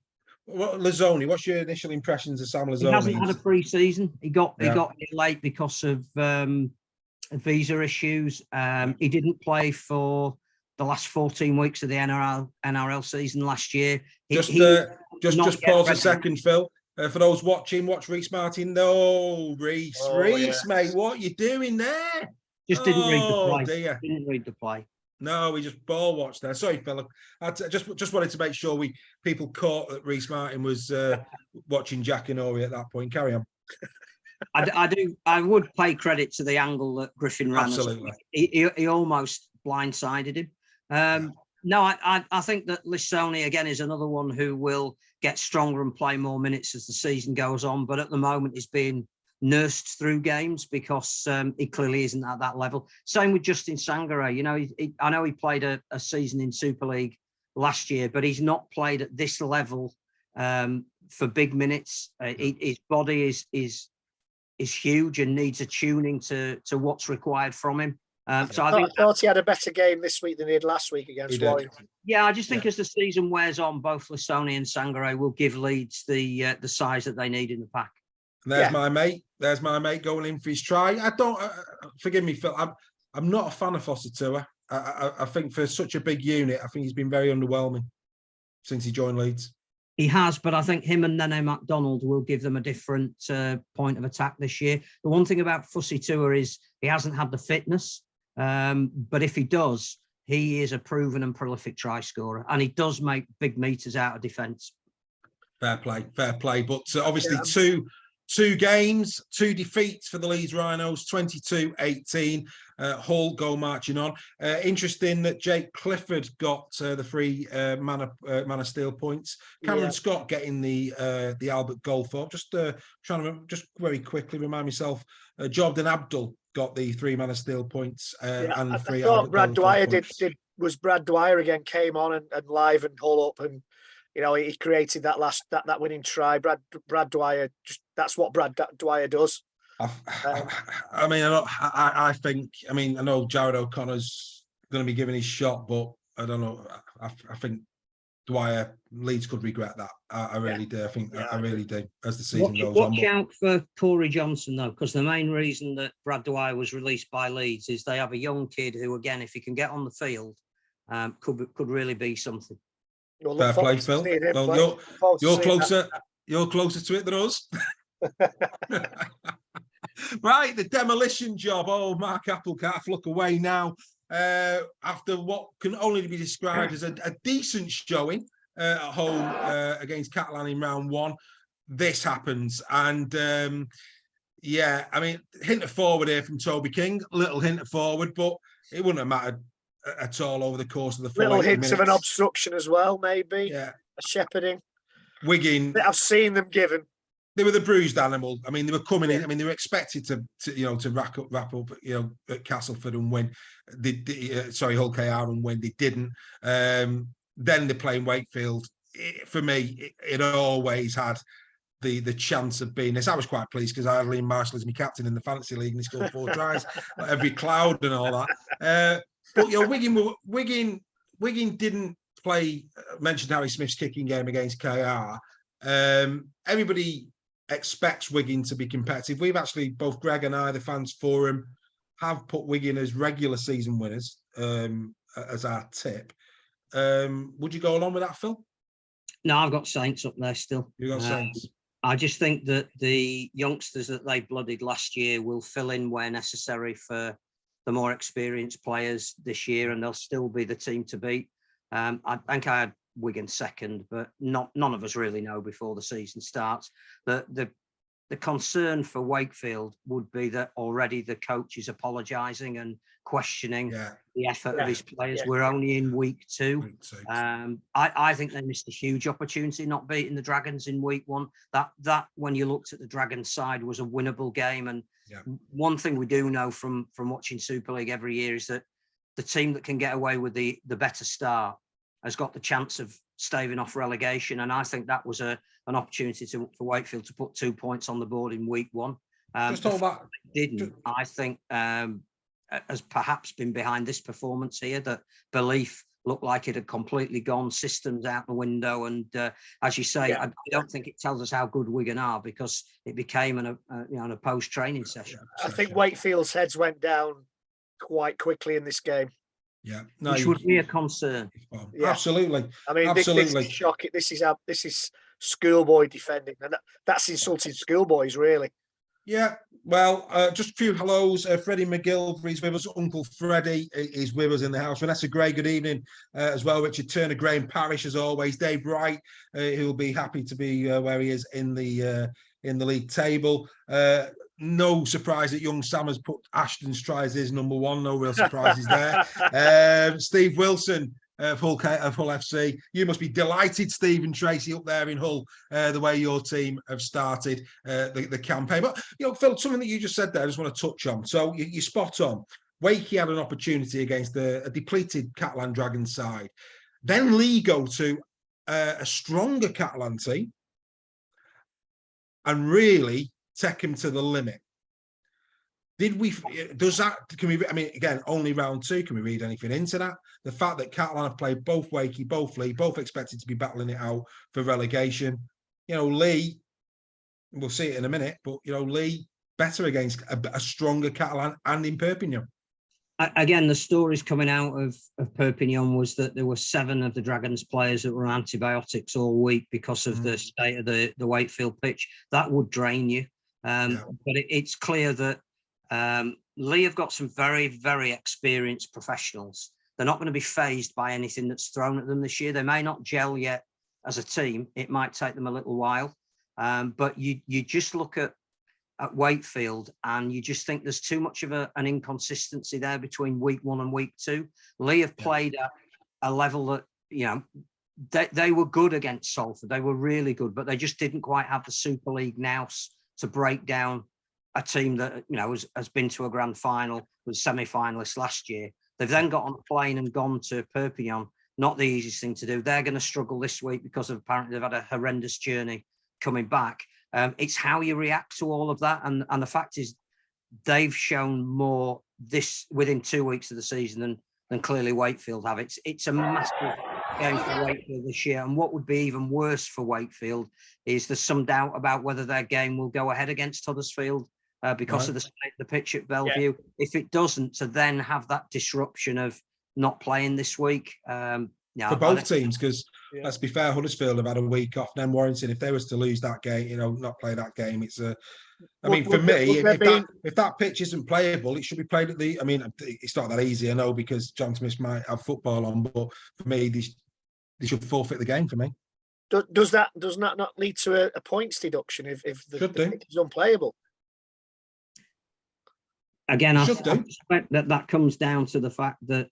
Lazzoni, what's your initial impressions of Sam Lazzoni? He hasn't had a pre-season. He got here late because of visa issues. He didn't play for the last 14 weeks of the NRL season last year. Just pause a second, Phil. For those watching, watch Reece Martin. No, Reece, mate, what are you doing there? Just didn't read the play. Dear. Didn't read the play. No, we just ball watched there. Sorry, Philip. Just wanted to make sure people caught that Reece Martin was watching Jack and Ori at that point. Carry on. I would pay credit to the angle that Griffin ran. Absolutely. He almost blindsided him. No, I think that Lissoni, again, is another one who will get stronger and play more minutes as the season goes on. But at the moment, he's being nursed through games because he clearly isn't at that level. Same with Justin Sangare. You know, I know he played a season in Super League last year, but he's not played at this level for big minutes. His body is huge and needs a tuning to what's required from him. So I thought he had a better game this week than he did last week against Warrington. Yeah, I just think as the season wears on, both Lissoni and Sangare will give Leeds the size that they need in the pack. And there's my mate. There's my mate going in for his try. I don't. Forgive me, Phil. I'm not a fan of Foster. I think for such a big unit, I think he's been very underwhelming since he joined Leeds. He has, but I think him and Nene MacDonald will give them a different point of attack this year. The one thing about Fussy Tua is he hasn't had the fitness, but if he does, he is a proven and prolific try scorer, and he does make big meters out of defence. Fair play. But obviously two games, 2 defeats for the Leeds Rhinos, 22-18. Hull go marching on. Interesting that Jake Clifford got the 3 Man of Steel points. Cameron Scott getting the Albert Goldthorpe. Just trying to just very quickly remind myself. Jordan Abdul got the 3 Man of Steel points and the 3. I thought Brad Dwyer was Brad Dwyer again, came on and livened Hull up, and you know he created that winning try. Brad Dwyer, that's what Brad Dwyer does. I mean, I think. I mean, I know Jared O'Connor's going to be giving his shot, but I don't know. I think Dwyer, Leeds could regret that. I really do. I think I really do. As the season goes on. Watch out for Corey Johnson though, because the main reason that Brad Dwyer was released by Leeds is they have a young kid who, again, if he can get on the field, could really be something. Fair play, Phil. Well, you're closer. You're closer to it than us. Right, the demolition job. Oh, Mark Applecalf, look away now. After what can only be described as a decent showing at home against Caplan in round 1, this happens. And I mean, hint of forward here from Toby King, little hint of forward, but it wouldn't have mattered at all over the course of the 4 little hints of an obstruction as well, maybe. Yeah, a shepherding. Wigan. I've seen them given. They were the bruised animal. I mean, they were coming in. I mean, they were expected to wrap up, at Castleford and win. Hull KR and win. They didn't. Then they're playing Wakefield. For me, it always had the chance of being this. I was quite pleased because I had Liam Marshall as my captain in the fantasy league, and he scored 4 tries, every cloud and all that. But Wigan didn't play. Mentioned Harry Smith's kicking game against KR. Everybody expects Wigan to be competitive. We've actually, both Greg and I, the fans forum, have put Wigan as regular season winners as our tip. Would you go along with that, Phil? No, I've got Saints up there still. You got Saints. I just think that the youngsters that they blooded last year will fill in where necessary for the more experienced players this year, and they'll still be the team to beat. I think I had Wigan second, but none of us really know before the season starts. The concern for Wakefield would be that already the coach is apologising and questioning the effort of his players. We're only in week 2. I think they missed a huge opportunity not beating the Dragons in week 1. That when you looked at the Dragons side was a winnable game. And one thing we do know from watching Super League every year is that the team that can get away with the better start has got the chance of staving off relegation. And I think that was an opportunity for Wakefield to put 2 points on the board in week 1. Just all that didn't. I think has perhaps been behind this performance here, that belief looked like it had completely gone, systems out the window. And as you say, I don't think it tells us how good Wigan are, because it became an opposed training session. I think Wakefield's heads went down quite quickly in this game. Yeah, which would be a concern. Absolutely. I mean, absolutely. This is shocking. This is schoolboy defending, and that's insulting schoolboys, really. Yeah, well, just a few hellos. Freddie McGilvery's with us. Uncle Freddie is with us in the house. Vanessa Gray, good evening as well. Richard Turner, Graham Parrish, as always. Dave Wright, who'll be happy to be where he is in the league table. No surprise that young Sam has put Ashton's tries as number one. No real surprises there. Steve Wilson, Hull FC. You must be delighted, Stephen Tracy, up there in Hull, the way your team have started the campaign. But, Phil, something that you just said there, I just want to touch on. So you're spot on. Wakey had an opportunity against a depleted Caplan Dragons side. Then Lee go to a stronger Caplan team and really take him to the limit. Can we, I mean, again, only round two, can we read anything into that? The fact that Caplan have played both Wakey, both Lee, both expected to be battling it out for relegation. Lee, we'll see it in a minute, but, Lee better against a stronger Catalan and in Perpignan. Again, the stories coming out of Perpignan was that there were 7 of the Dragons players that were on antibiotics all week because of the state of the Wakefield pitch. That would drain you. But it's clear that Lee have got some very, very experienced professionals. They're not going to be fazed by anything that's thrown at them this year. They may not gel yet as a team. It might take them a little while. But you just look at Wakefield and you just think there's too much of an inconsistency there between week 1 and week 2. Lee have played at a level that, they were good against Salford. They were really good, but they just didn't quite have the Super League nous to break down a team that, has been to a grand final, was semi-finalist last year. They've then got on a plane and gone to Perpignan. Not the easiest thing to do. They're going to struggle this week because apparently they've had a horrendous journey coming back. It's how you react to all of that. And the fact is, they've shown more this within 2 weeks of the season than clearly Wakefield have. It's a massive game for Wakefield this year. And what would be even worse for Wakefield is there's some doubt about whether their game will go ahead against Huddersfield because of the state of the pitch at Bellevue. Yeah. If it doesn't, to then have that disruption of not playing this week. For both teams, because let's be fair, Huddersfield have had a week off. Then Warrington, if they was to lose that game, not play that game, it's a. I mean, for me, if that pitch isn't playable, it should be played at the. I mean, it's not that easy, I know, because John Smith might have football on, but for me, they should forfeit the game for me. Does that not lead to a points deduction if the pitch is unplayable? Again, I suspect that comes down to the fact that.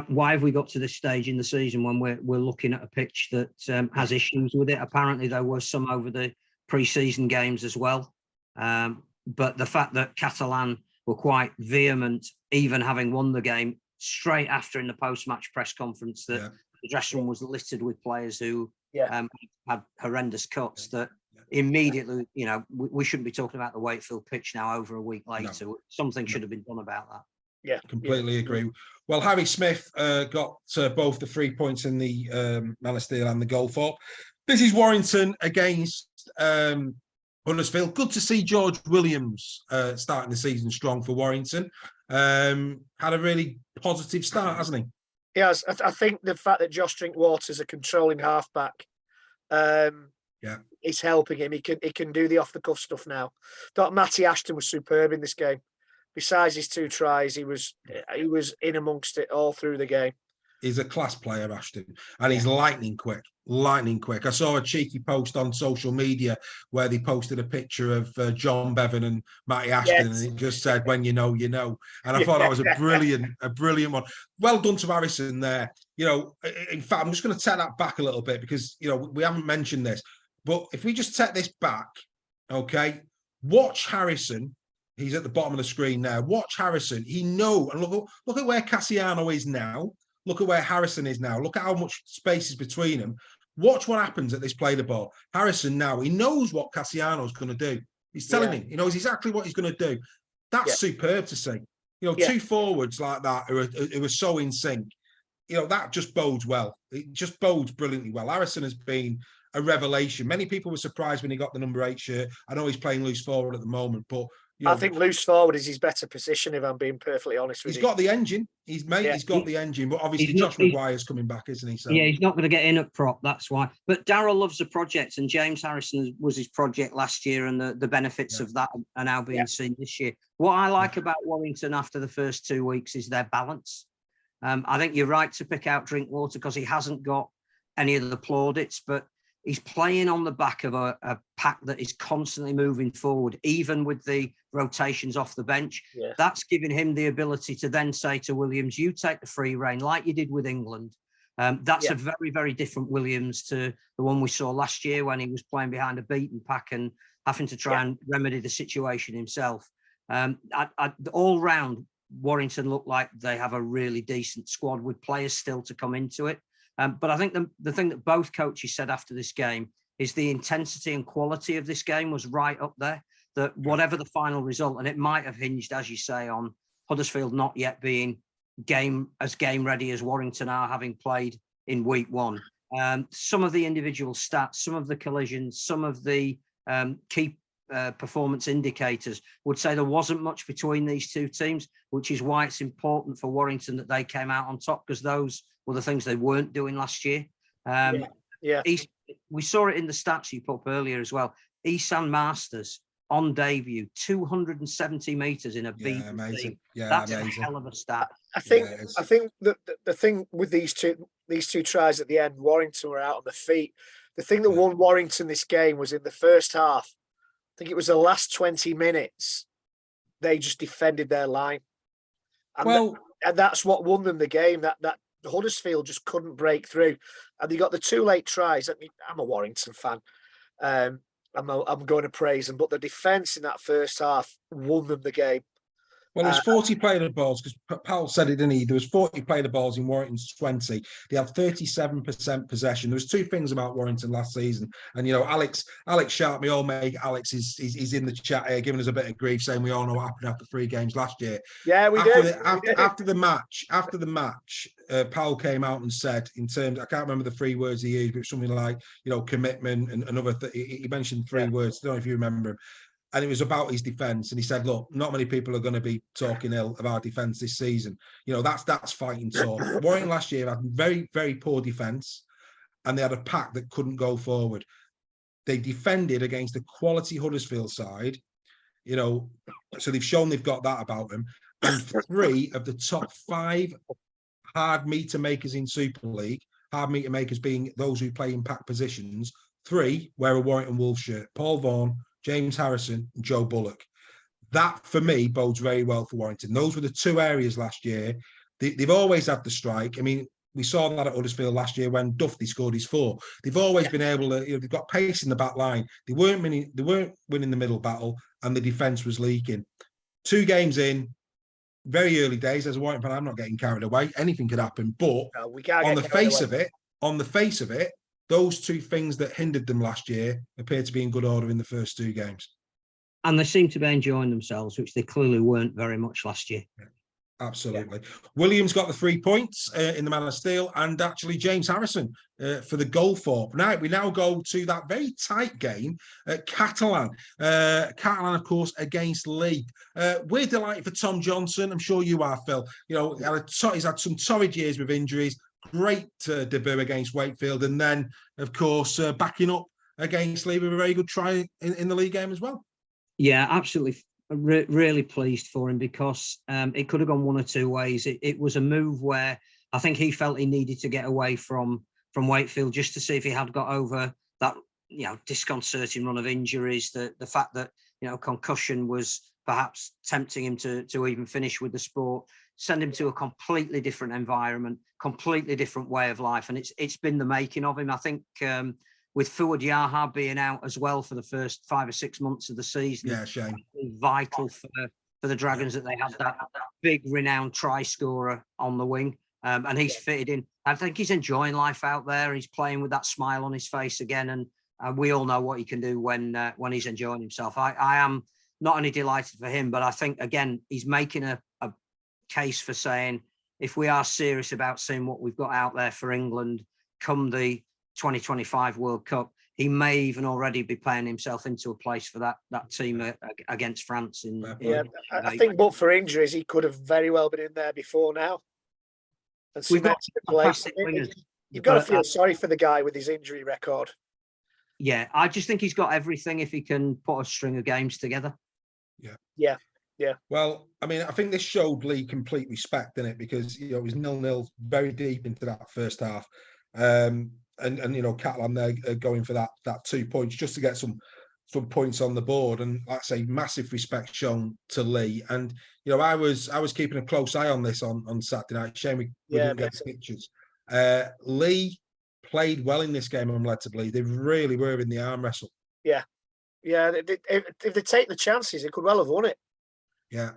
Why have we got to this stage in the season when we're looking at a pitch that has issues with it? Apparently, there were some over the pre-season games as well. But the fact that Catalan were quite vehement, even having won the game, straight after in the post-match press conference, that the dressing room was littered with players who had horrendous cuts, that immediately, we shouldn't be talking about the Wakefield pitch now over a week later. No. Something should have been done about that. Yeah, completely agree. Well, Harry Smith got both the 3 points in the Man of Steel and the goal for. This is Warrington against Huddersfield. Good to see George Williams starting the season strong for Warrington. Had a really positive start, hasn't he? Yes, I think the fact that Josh Drinkwater's a controlling halfback is helping him. He can do the off-the-cuff stuff now. Thought Matty Ashton was superb in this game. Besides his 2 tries, he was in amongst it all through the game. He's a class player, Ashton, and he's lightning quick. I saw a cheeky post on social media where they posted a picture of John Bevan and Matty Ashton, and it just said, "When you know, you know." And I thought that was a brilliant one. Well done to Harrison there. In fact, I'm just going to take that back a little bit because we haven't mentioned this, but if we just take this back, okay, watch Harrison. He's at the bottom of the screen now. Watch Harrison. And look at where Cassiano is now. Look at where Harrison is now. Look at how much space is between them. Watch what happens at this play the ball. Harrison now, he knows what Cassiano's going to do. He's telling him. He knows exactly what he's going to do. That's superb to see. 2 forwards like that who are so in sync. That just bodes well. It just bodes brilliantly well. Harrison has been a revelation. Many people were surprised when he got the number 8 shirt. I know he's playing loose forward at the moment, but I think loose forward is his better position, if I'm being perfectly honest with he's you. got the engine. He's got the engine, but obviously Josh Maguire's coming back, isn't he? So yeah, he's not going to get in at prop. That's why. But Darryl loves the project, and James Harrison was his project last year, and the benefits of that are now being seen this year. What I like about Warrington after the first 2 weeks is their balance. I think you're right to pick out Drinkwater because he hasn't got any of the plaudits, but he's playing on the back of a pack that is constantly moving forward, even with the rotations off the bench. Yeah. That's giving him the ability to then say to Williams, you take the free rein like you did with England. That's a very, very different Williams to the one we saw last year when he was playing behind a beaten pack and having to try and remedy the situation himself. All round, Warrington look like they have a really decent squad with players still to come into it. But I think the thing that both coaches said after this game is the intensity and quality of this game was right up there, that whatever the final result, and it might have hinged, as you say, on Huddersfield not yet being game ready as Warrington are, having played in week one. Some of the individual stats, some of the collisions, some of the key performance indicators would say there wasn't much between these two teams, which is why it's important for Warrington that they came out on top, because those were the things they weren't doing last year. We saw it in the stats you put up earlier as well. Isan Masters on debut, 270 metres in a beat. Amazing. Yeah, that's amazing. a hell of a stat. I think the thing with these two tries at the end, Warrington were out on the feet. The thing that won Warrington this game was in the first half. I think it was the last 20 minutes. They just defended their line, and that's what won them the game. That Huddersfield just couldn't break through, and they got the 2 late tries. I mean, I'm a Warrington fan. I'm going to praise them, but the defence in that first half won them the game. Well, there's 40 playable balls, because Powell said it, didn't he? There was 40 playable balls in Warrington's 20. They had 37% possession. There was 2 things about Warrington last season. And, you know, Alex Sharp, my old mate, Alex, is in the chat here giving us a bit of grief, saying we all know what happened after 3 games last year. Yeah, we did. After the match, Powell came out and said, in terms, I can't remember the 3 words he used, but something like, you know, commitment and another, he mentioned 3 words. I don't know if you remember him. And it was about his defence. And he said, look, not many people are going to be talking ill of our defence this season. You know, that's fighting talk. Warrington last year had very, very poor defence, and they had a pack that couldn't go forward. They defended against a quality Huddersfield side, you know, so they've shown they've got that about them. And 3 of the top 5 hard meter makers in Super League, hard meter makers being those who play in pack positions, 3 wear a Warrington Wolves shirt. Paul Vaughan, James Harrison, and Joe Bullock. That, for me, bodes very well for Warrington. Those were the 2 areas last year. They've always had the strike. I mean, we saw that at Huddersfield last year when Duffy scored his 4. They've always been able to, you know, they've got pace in the back line. They weren't winning the middle battle, and the defence was leaking. 2 games in, very early days, as a Warrington fan, I'm not getting carried away. Anything could happen. But on the face of it, those 2 things that hindered them last year appear to be in good order in the first 2 games. And they seem to be enjoying themselves, which they clearly weren't very much last year. Yeah, absolutely. Yeah. Williams got the 3 points in the Man of Steel, and actually James Harrison for the goal for. Now we go to that very tight game at Catalan. Catalan, of course, against Leigh. We're delighted for Tom Johnson. I'm sure you are, Phil. You know, he's had some torrid years with injuries. Great debut against Wakefield, and then, of course, backing up against Leigh with a very good try in the league game as well. Yeah, absolutely. Really pleased for him, because it could have gone one or 2 ways. It was a move where I think he felt he needed to get away from Wakefield just to see if he had got over that, you know, disconcerting run of injuries. The fact that, you know, concussion was perhaps tempting him to even finish with the sport. Send him to a completely different environment, completely different way of life. And it's been the making of him. I think with Fuad Yaha being out as well for the first 5 or 6 months of the season. Yeah, shame. Vital for the Dragons that they had that big renowned try scorer on the wing. And he's fitted in. I think he's enjoying life out there. He's playing with that smile on his face again. And we all know what he can do when he's enjoying himself. I am not only delighted for him, but I think, again, he's making a case for saying, if we are serious about seeing what we've got out there for England come the 2025 World Cup, he may even already be playing himself into a place for that team against France. Yeah, I think, but for injuries, he could have very well been in there before now. And We've got cemented a place. fantastic wingers, You've got to but, feel sorry for the guy with his injury record. Yeah, I just think he's got everything if he can put a string of games together. Yeah. Well, I mean, I think this showed Lee complete respect in it because it was 0-0 very deep into that first half, and Caplan there going for that 2 points just to get some points on the board, and like I say, massive respect shown to Lee. And I was keeping a close eye on this on Saturday night. Shame we didn't get the pictures. Lee played well in this game. I'm led to believe they really were in the arm wrestle. Yeah. If they take the chances, they could well have won it. Yeah.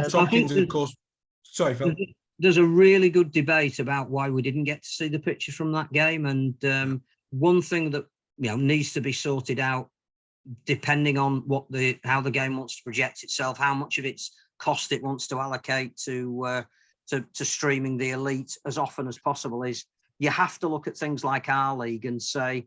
Tompkins, of course. Sorry, Phil. There's a really good debate about why we didn't get to see the pictures from that game, and one thing that needs to be sorted out, depending on how the game wants to project itself, how much of its cost it wants to allocate to streaming the elite as often as possible, is you have to look at things like our league and say,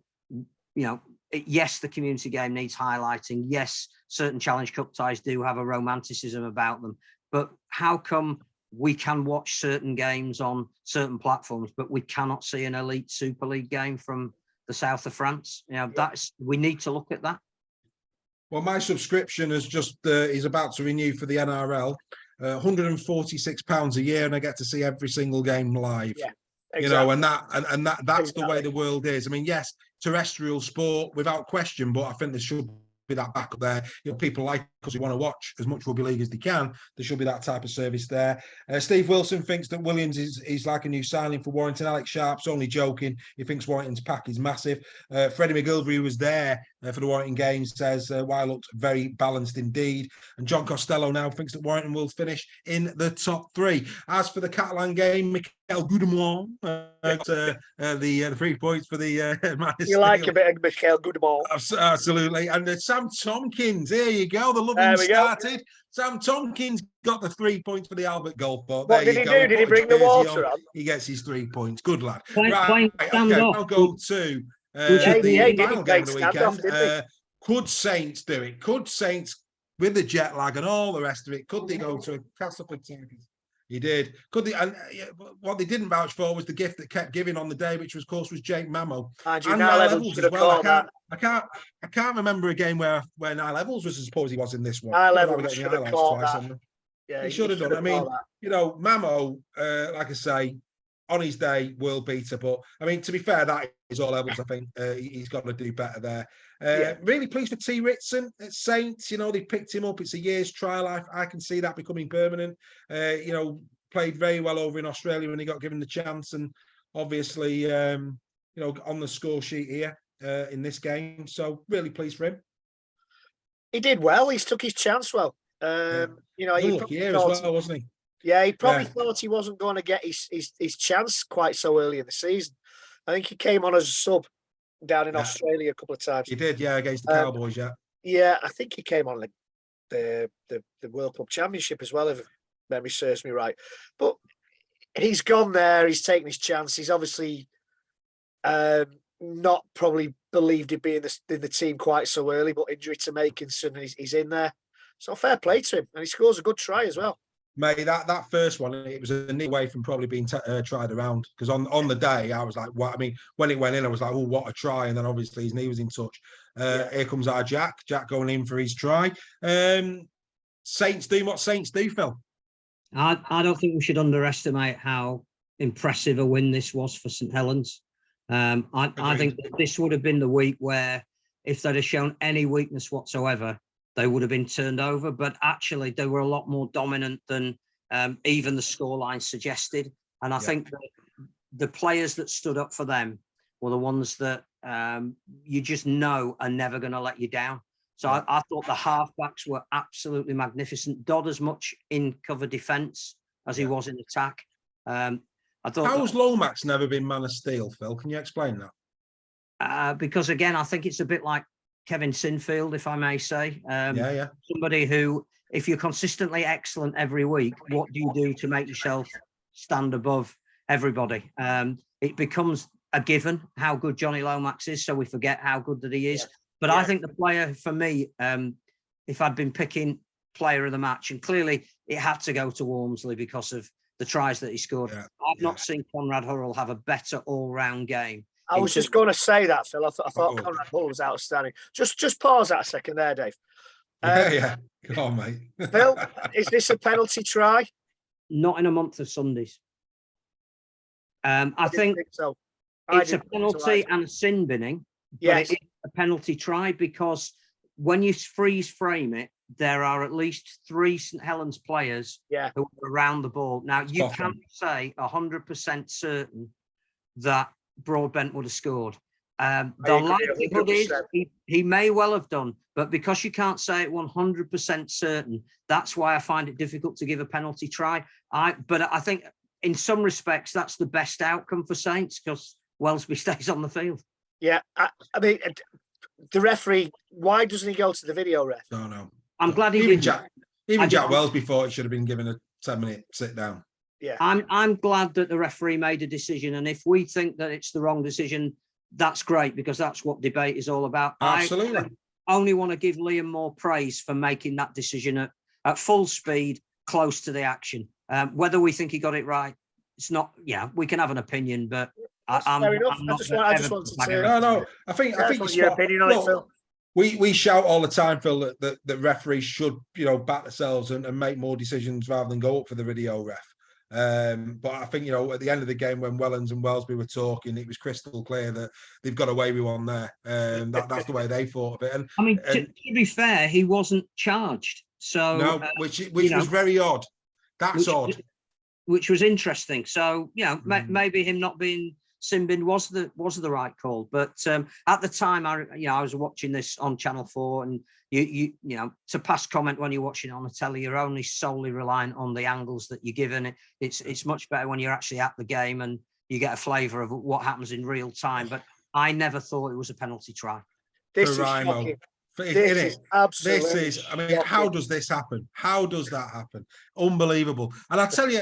yes, the community game needs highlighting. Yes, certain Challenge Cup ties do have a romanticism about them. But how come we can watch certain games on certain platforms, but we cannot see an elite Super League game from the south of France? We need to look at that. Well, my subscription is about to renew for the NRL, £146 a year, and I get to see every single game live. Yeah. Exactly. That's the way the world is. I mean, yes, terrestrial sport without question, but I think there should be that back up there. People like us who want to watch as much rugby league as they can. There should be that type of service there. Steve Wilson thinks that Williams is like a new signing for Warrington. Alex Sharp's only joking. He thinks Warrington's pack is massive. Freddie McGilvery, who was there for the Warrington games, says Why looked very balanced indeed. And John Costello now thinks that Warrington will finish in the top 3. As for the Caplan game, Michael Goudemont the 3 points for the you like a bit of Michael Goudemont. Absolutely. And Sam Tompkins, there you go. The loving started. Sam Tompkins got the 3 points for the Albert Goalport. What did he do? Did he bring the water on? He gets his 3 points. Good lad. Right, okay, I'll go to the final game of the weekend. Could Saints do it? Could Saints, with the jet lag and all the rest of it, could they go to a Castle Tigers? He did. Could they? And what they didn't vouch for was the gift that kept giving on the day, which was, of course, was Jake Mamo. And Niall Evans as well. I can't remember a game where Niall Evans was as suppose he was in this one. Niall Evans should have caught that. Yeah, he should have done. I mean, Mamo, like I say, on his day, world beater. But I mean, to be fair, that is all Evans. I think he's got to do better there. Really pleased for T. Ritson at Saints. They picked him up. It's a year's trial. I can see that becoming permanent. Played very well over in Australia when he got given the chance, and obviously, on the score sheet here in this game. So really pleased for him. He did well. He's took his chance well. He as well, wasn't he? Yeah, he probably thought he wasn't going to get his chance quite so early in the season. I think he came on as a sub down in Australia a couple of times. He did, against the Cowboys, Yeah, I think he came on the World Club Championship as well, if memory serves me right. But he's gone there. He's taken his chance. He's obviously not probably believed he'd be in the team quite so early, but injury to Makinson, he's in there. So fair play to him, and he scores a good try as well. Mate, that first one, it was a knee away from probably being tried around. Because on the day, I was like, what? I mean, when it went in, I was like, oh, what a try. And then obviously his knee was in touch. Here comes our Jack going in for his try. Saints do what Saints do, Phil. I don't think we should underestimate how impressive a win this was for St Helens. I think that this would have been the week where, if they'd have shown any weakness whatsoever, they would have been turned over. But actually, they were a lot more dominant than even the scoreline suggested. And I think that the players that stood up for them were the ones that you just know are never going to let you down. So I thought the halfbacks were absolutely magnificent. Dodd as much in cover defence as he was in attack. I thought. How's Lomax never been man of steel, Phil? Can you explain that? Because again, I think it's a bit like Kevin Sinfield, if I may say. Somebody who, if you're consistently excellent every week, what do you do to make yourself stand above everybody? It becomes a given how good Johnny Lomax is, so we forget how good that he is. Yeah. But Yeah. I think the player for me, if I'd been picking player of the match, and clearly it had to go to Walmsley because of the tries that he scored. Yeah. I've not seen Conrad Hurrell have a better all-round game. I was just going to say that, Phil. I thought Conrad Hull was outstanding. Just pause that a second there, Dave. Yeah. Go on, mate. Phil, is this a penalty try? Not in a month of Sundays. I didn't think so. it's a penalty and a sin binning, but Yes. it is a penalty try because when you freeze frame it, there are at least 3 St Helens players who are around the ball. Now, you can't say 100% certain that Broadbent would have scored. The likelihood is he may well have done, but because you can't say it 100% certain, that's why I find it difficult to give a penalty try. But I think in some respects, that's the best outcome for Saints because Welsby stays on the field. Yeah, I mean, the referee, why doesn't he go to the video ref? No. I'm glad he even didn't. Jack Welsby thought he should have been given a 10-minute sit down. Yeah, I'm glad that the referee made a decision, and if we think that it's the wrong decision, that's great because that's what debate is all about. Absolutely. I only want to give Liam more praise for making that decision at full speed, close to the action. Whether we think he got it right, it's not. Yeah, we can have an opinion, but fair enough. I just wanted to. No. I think your opinion on it, Phil. We shout all the time, Phil, that referees should, back themselves and make more decisions rather than go up for the video ref. But I think, at the end of the game when Wellens and Welsby were talking, it was crystal clear that they've got away with one there. That's the way they thought of it. And I mean, to be fair, he wasn't charged. So no, which was very odd. That's odd. Which was interesting. So, maybe him not being sin-binned was the right call. But at the time, I was watching this on Channel 4, and you to pass comment when you're watching it on the telly, you're only solely reliant on the angles that you're given. It's much better when you're actually at the game and you get a flavour of what happens in real time. But I never thought it was a penalty try. This is shocking. This is absolutely. How does this happen? How does that happen? Unbelievable. And I tell you,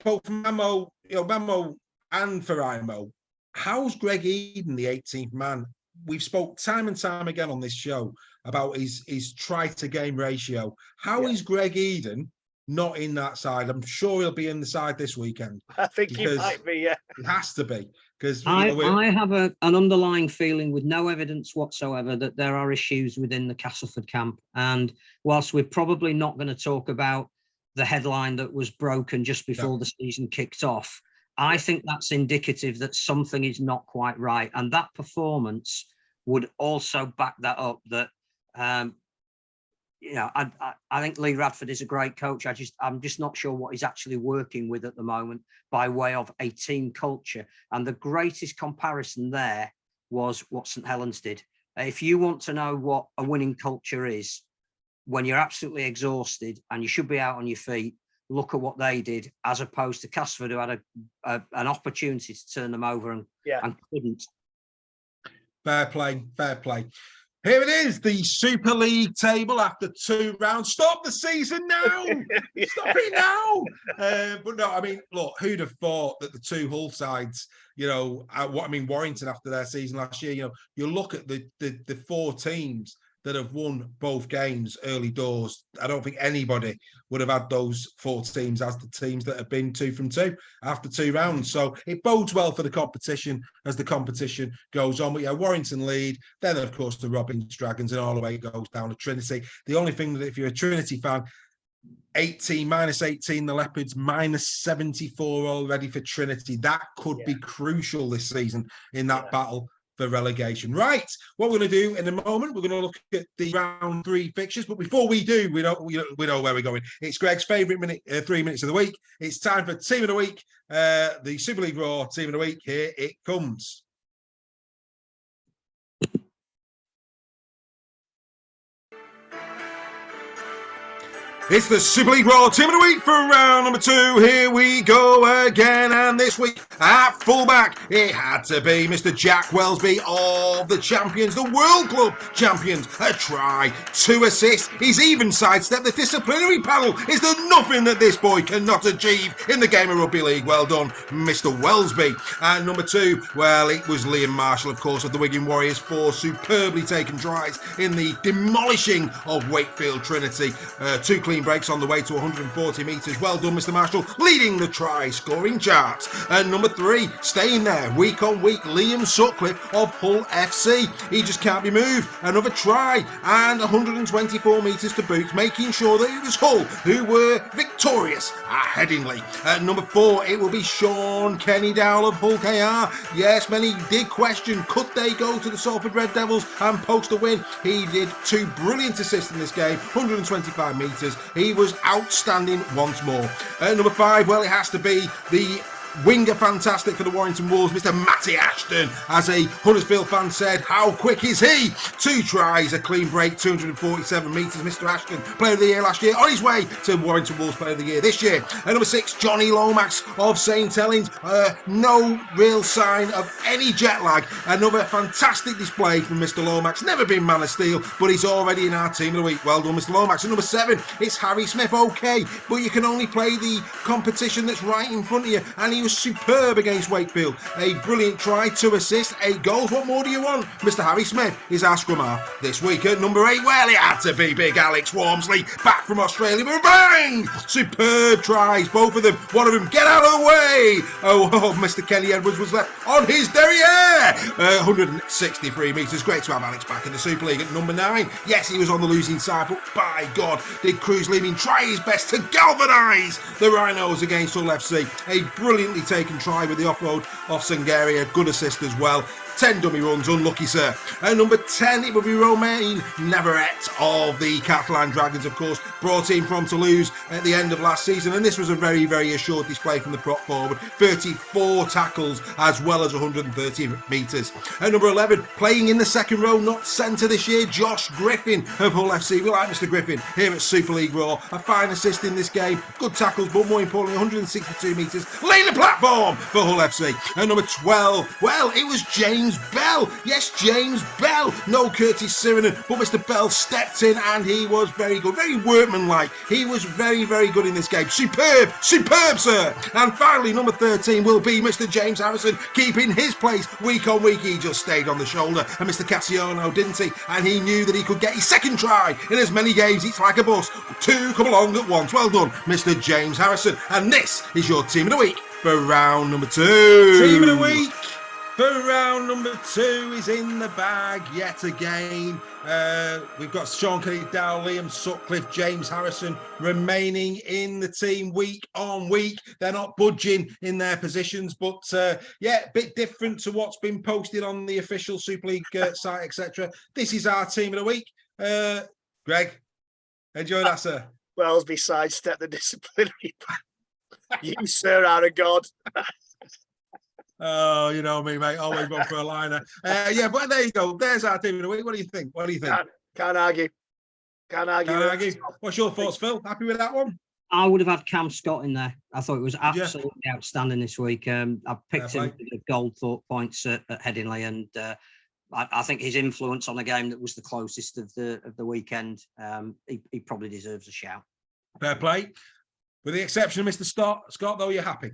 both Memo and Faraimo, how's Greg Eden the 18th man? We've spoke time and time again on this show about his try to game ratio. How is Greg Eden not in that side? I'm sure he'll be in the side this weekend. I think he might be, yeah. It has to be. Because I have an underlying feeling with no evidence whatsoever that there are issues within the Castleford camp. And whilst we're probably not going to talk about the headline that was broken just before the season kicked off, I think that's indicative that something is not quite right. And that performance would also back that up, that, I think Lee Radford is a great coach. I'm just not sure what he's actually working with at the moment by way of a team culture. And the greatest comparison there was what St Helens did. If you want to know what a winning culture is, when you're absolutely exhausted and you should be out on your feet, look at what they did, as opposed to Castleford, who had an opportunity to turn them over and couldn't. Fair play. Here it is, the Super League table after 2 rounds. Stop the season now! Stop it now! But no, look, who'd have thought that the 2 Hull sides, Warrington after their season last year, you look at the 4 teams that have won both games early doors. I don't think anybody would have had those 4 teams as the teams that have been 2 from 2 after 2 rounds. So it bodes well for the competition as the competition goes on. But Warrington lead, then of course the Robins Dragons, and all the way it goes down to Trinity. The only thing that if you're a Trinity fan, 18, -18, the Leopards, -74 already for Trinity. That could be crucial this season in that battle for relegation. Right, what we're going to do in a moment, we're going to look at the round 3 fixtures, but before we do, we know where we're going. It's Greg's favourite 3 minutes of the week. It's time for Team of the Week, the Super League Raw Team of the Week. Here it comes. It's the Super League Raw Team of the Week for round number 2. Here we go again, and this week at fullback, it had to be Mr. Jack Welsby of the champions, the World Club champions. A try, 2 assists. He's even sidestepped the disciplinary panel. Is there nothing that this boy cannot achieve in the game of rugby league? Well done, Mr. Welsby. And number 2, well, it was Liam Marshall, of course, of the Wigan Warriors, 4 superbly taken tries in the demolishing of Wakefield Trinity. 2 clean breaks on the way to 140 metres. Well done, Mr. Marshall, leading the try scoring charts. And number 3, staying there week on week, Liam Sutcliffe of Hull FC. He just can't be moved. Another try and 124 metres to boot, making sure that it was Hull who were victorious at Headingley. At number 4, it will be Sean Kenny Dowell of Hull KR. Yes, many did question, could they go to the Salford Red Devils and post a win? He did 2 brilliant assists in this game, 125 metres. He was outstanding once more. At number 5, well, it has to be the winger fantastic for the Warrington Wolves, Mr. Matty Ashton. As a Huddersfield fan said, how quick is he? 2 tries, a clean break, 247 metres. Mr. Ashton, player of the year last year, on his way to Warrington Wolves player of the year this year. At number 6, Johnny Lomax of St Helens. No real sign of any jet lag. Another fantastic display from Mr. Lomax. Never been man of steel, but he's already in our team of the week. Well done, Mr. Lomax. At number 7, it's Harry Smith. Okay, but you can only play the competition that's right in front of you, and he was superb against Wakefield. A brilliant try, 2 assists, 8 goals. What more do you want? Mr. Harry Smith is our scrum half this week. At number 8, well, it had to be big Alex Walmsley, back from Australia with a bang! Superb tries, both of them. One of them, get out of the way! Oh, Mr. Kenny Edwards was left on his derriere! 163 metres. Great to have Alex back in the Super League. At number 9, yes, he was on the losing side, but by God, did Cruz Leeming try his best to galvanise the Rhinos against Hull FC. A brilliantly taken try with the offload off Sangaria. Good assist as well. 10 dummy runs, unlucky sir. At number 10, it will be Romain Navarrete of the Caplan Dragons, of course, brought in from Toulouse at the end of last season, and this was a very, very assured display from the prop forward. 34 tackles as well as 130 metres. At number 11, playing in the second row, not centre this year, Josh Griffin of Hull FC. We like Mr. Griffin here at Super League Raw. A fine assist in this game, good tackles, but more importantly, 162 metres, laying the platform for Hull FC. At number 12, well, it was James Bell. Yes, James Bell. No Curtis Sirenen, but Mr. Bell stepped in and he was very good, very workmanlike. He was very, very good in this game. Superb, sir. And finally, number 13 will be Mr. James Harrison, keeping his place week on week. He just stayed on the shoulder, and Mr. Cassiano, didn't he? And he knew that he could get his second try in as many games. It's like a bus. 2 come along at once. Well done, Mr. James Harrison. And this is your team of the week for round number 2. Team of the week for round number 2 is in the bag yet again. We've got Sean Kenny Dowell, Liam Sutcliffe, James Harrison remaining in the team week on week. They're not budging in their positions, but yeah, a bit different to what's been posted on the official Super League site, etc. This is our team of the week. Greg, enjoy that, sir. Welsby sidestepped the disciplinary. You, sir, are a god. Oh, you know me, mate. Always going for a liner. Yeah, but there you go. There's our team of the week. What do you think? Can't argue. Can't argue. What's your thoughts, Phil? Happy with that one? I would have had Cam Scott in there. I thought it was absolutely outstanding this week. I picked him for the gold thought points at Headingley, and I think his influence on a game that was the closest of the weekend, he probably deserves a shout. Fair play. With the exception of Mr. Scott, though, you're happy?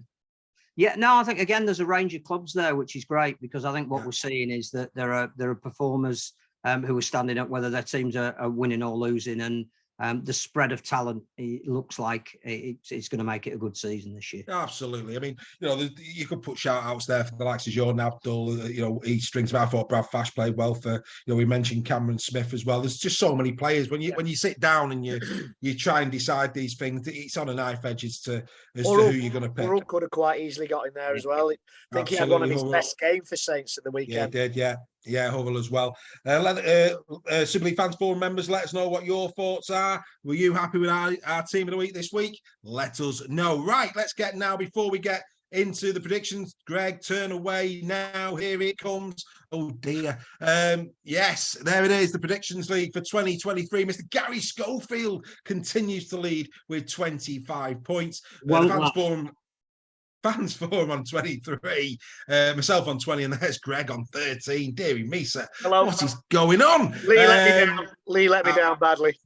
Yeah, no, I think again there's a range of clubs there, which is great, because I think what we're seeing is that there are performers who are standing up, whether their teams are winning or losing, and the spread of talent, it looks like it's going to make it a good season this year. Absolutely. I mean, you know, you could put shout outs there for the likes of Jordan Abdul, you know, he strings about. I thought Brad Fash played well for, you know, we mentioned Cameron Smith as well. There's just so many players. When you sit down and you try and decide these things, it's on a knife edge as to who you're going to pick. Oral could have quite easily got in there as well. I think he had one of his best games for Saints at the weekend. Yeah, he did, yeah. Yeah, Hovell as well. Super League Fans Forum members, let us know what your thoughts are. Were you happy with our team of the week this week? Let us know. Right, let's get now, before we get into the predictions. Greg, turn away now. Here it comes. Oh dear. Yes, there it is. The predictions league for 2023. Mr. Gary Schofield continues to lead with 25 points. The Fans Forum on 23, myself on 20, and there's Greg on 13. Deary me, sir. Hello. What is going on? Lee let me down. Lee let me down badly.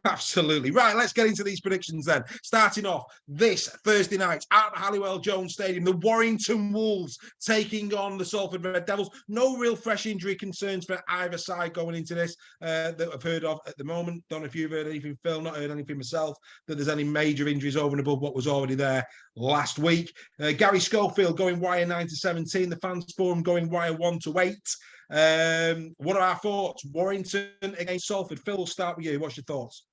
Absolutely. Right, let's get into these predictions then. Starting off this Thursday night at Halliwell Jones Stadium, the Warrington Wolves taking on the Salford Red Devils. No real fresh injury concerns for either side going into this that I've heard of at the moment. Don't know if you've heard anything, Phil, not heard anything myself, that there's any major injuries over and above what was already there last week. Gary Schofield going wire 9-17, the Fans Forum going wire 1-8. What are our thoughts? Warrington against Salford. Phil, we'll start with you. What's your thoughts?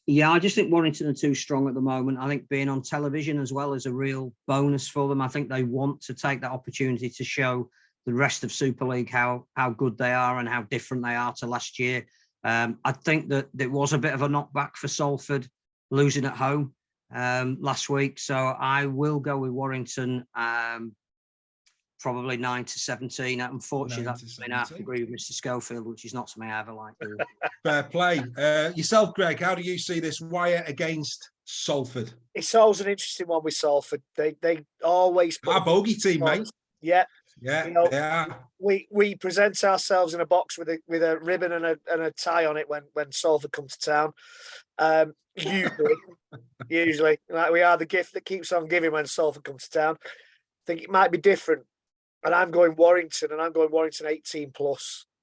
Yeah, I just think Warrington are too strong at the moment. I think being on television as well is a real bonus for them. I think they want to take that opportunity to show the rest of Super League how good they are and how different they are to last year. I think that there was a bit of a knockback for Salford losing at home last week. So I will go with Warrington. Probably 9-17. Unfortunately, I have to agree with Mr. Schofield, which is not something I ever like doing. Fair play. Yourself, Greg, how do you see this wire against Salford? It's always an interesting one with Salford. They always put our bogey team, mate. Yeah, yeah, you know, they are. We present ourselves in a box with a ribbon and a tie on it when Salford come to town. Usually, like, we are the gift that keeps on giving when Salford comes to town. I think it might be different. And I'm going Warrington, and I'm going Warrington 18+.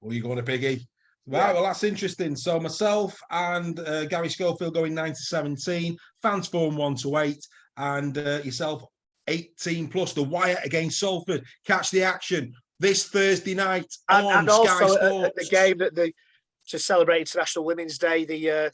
Well, you going a biggie? Right, yeah. Well, that's interesting. So myself and Gary Schofield going 9-17, Fans Forum 1-8, and yourself 18+. The wire against Salford. Catch the action this Thursday night on Sky Sports. At the game that to celebrate International Women's Day, the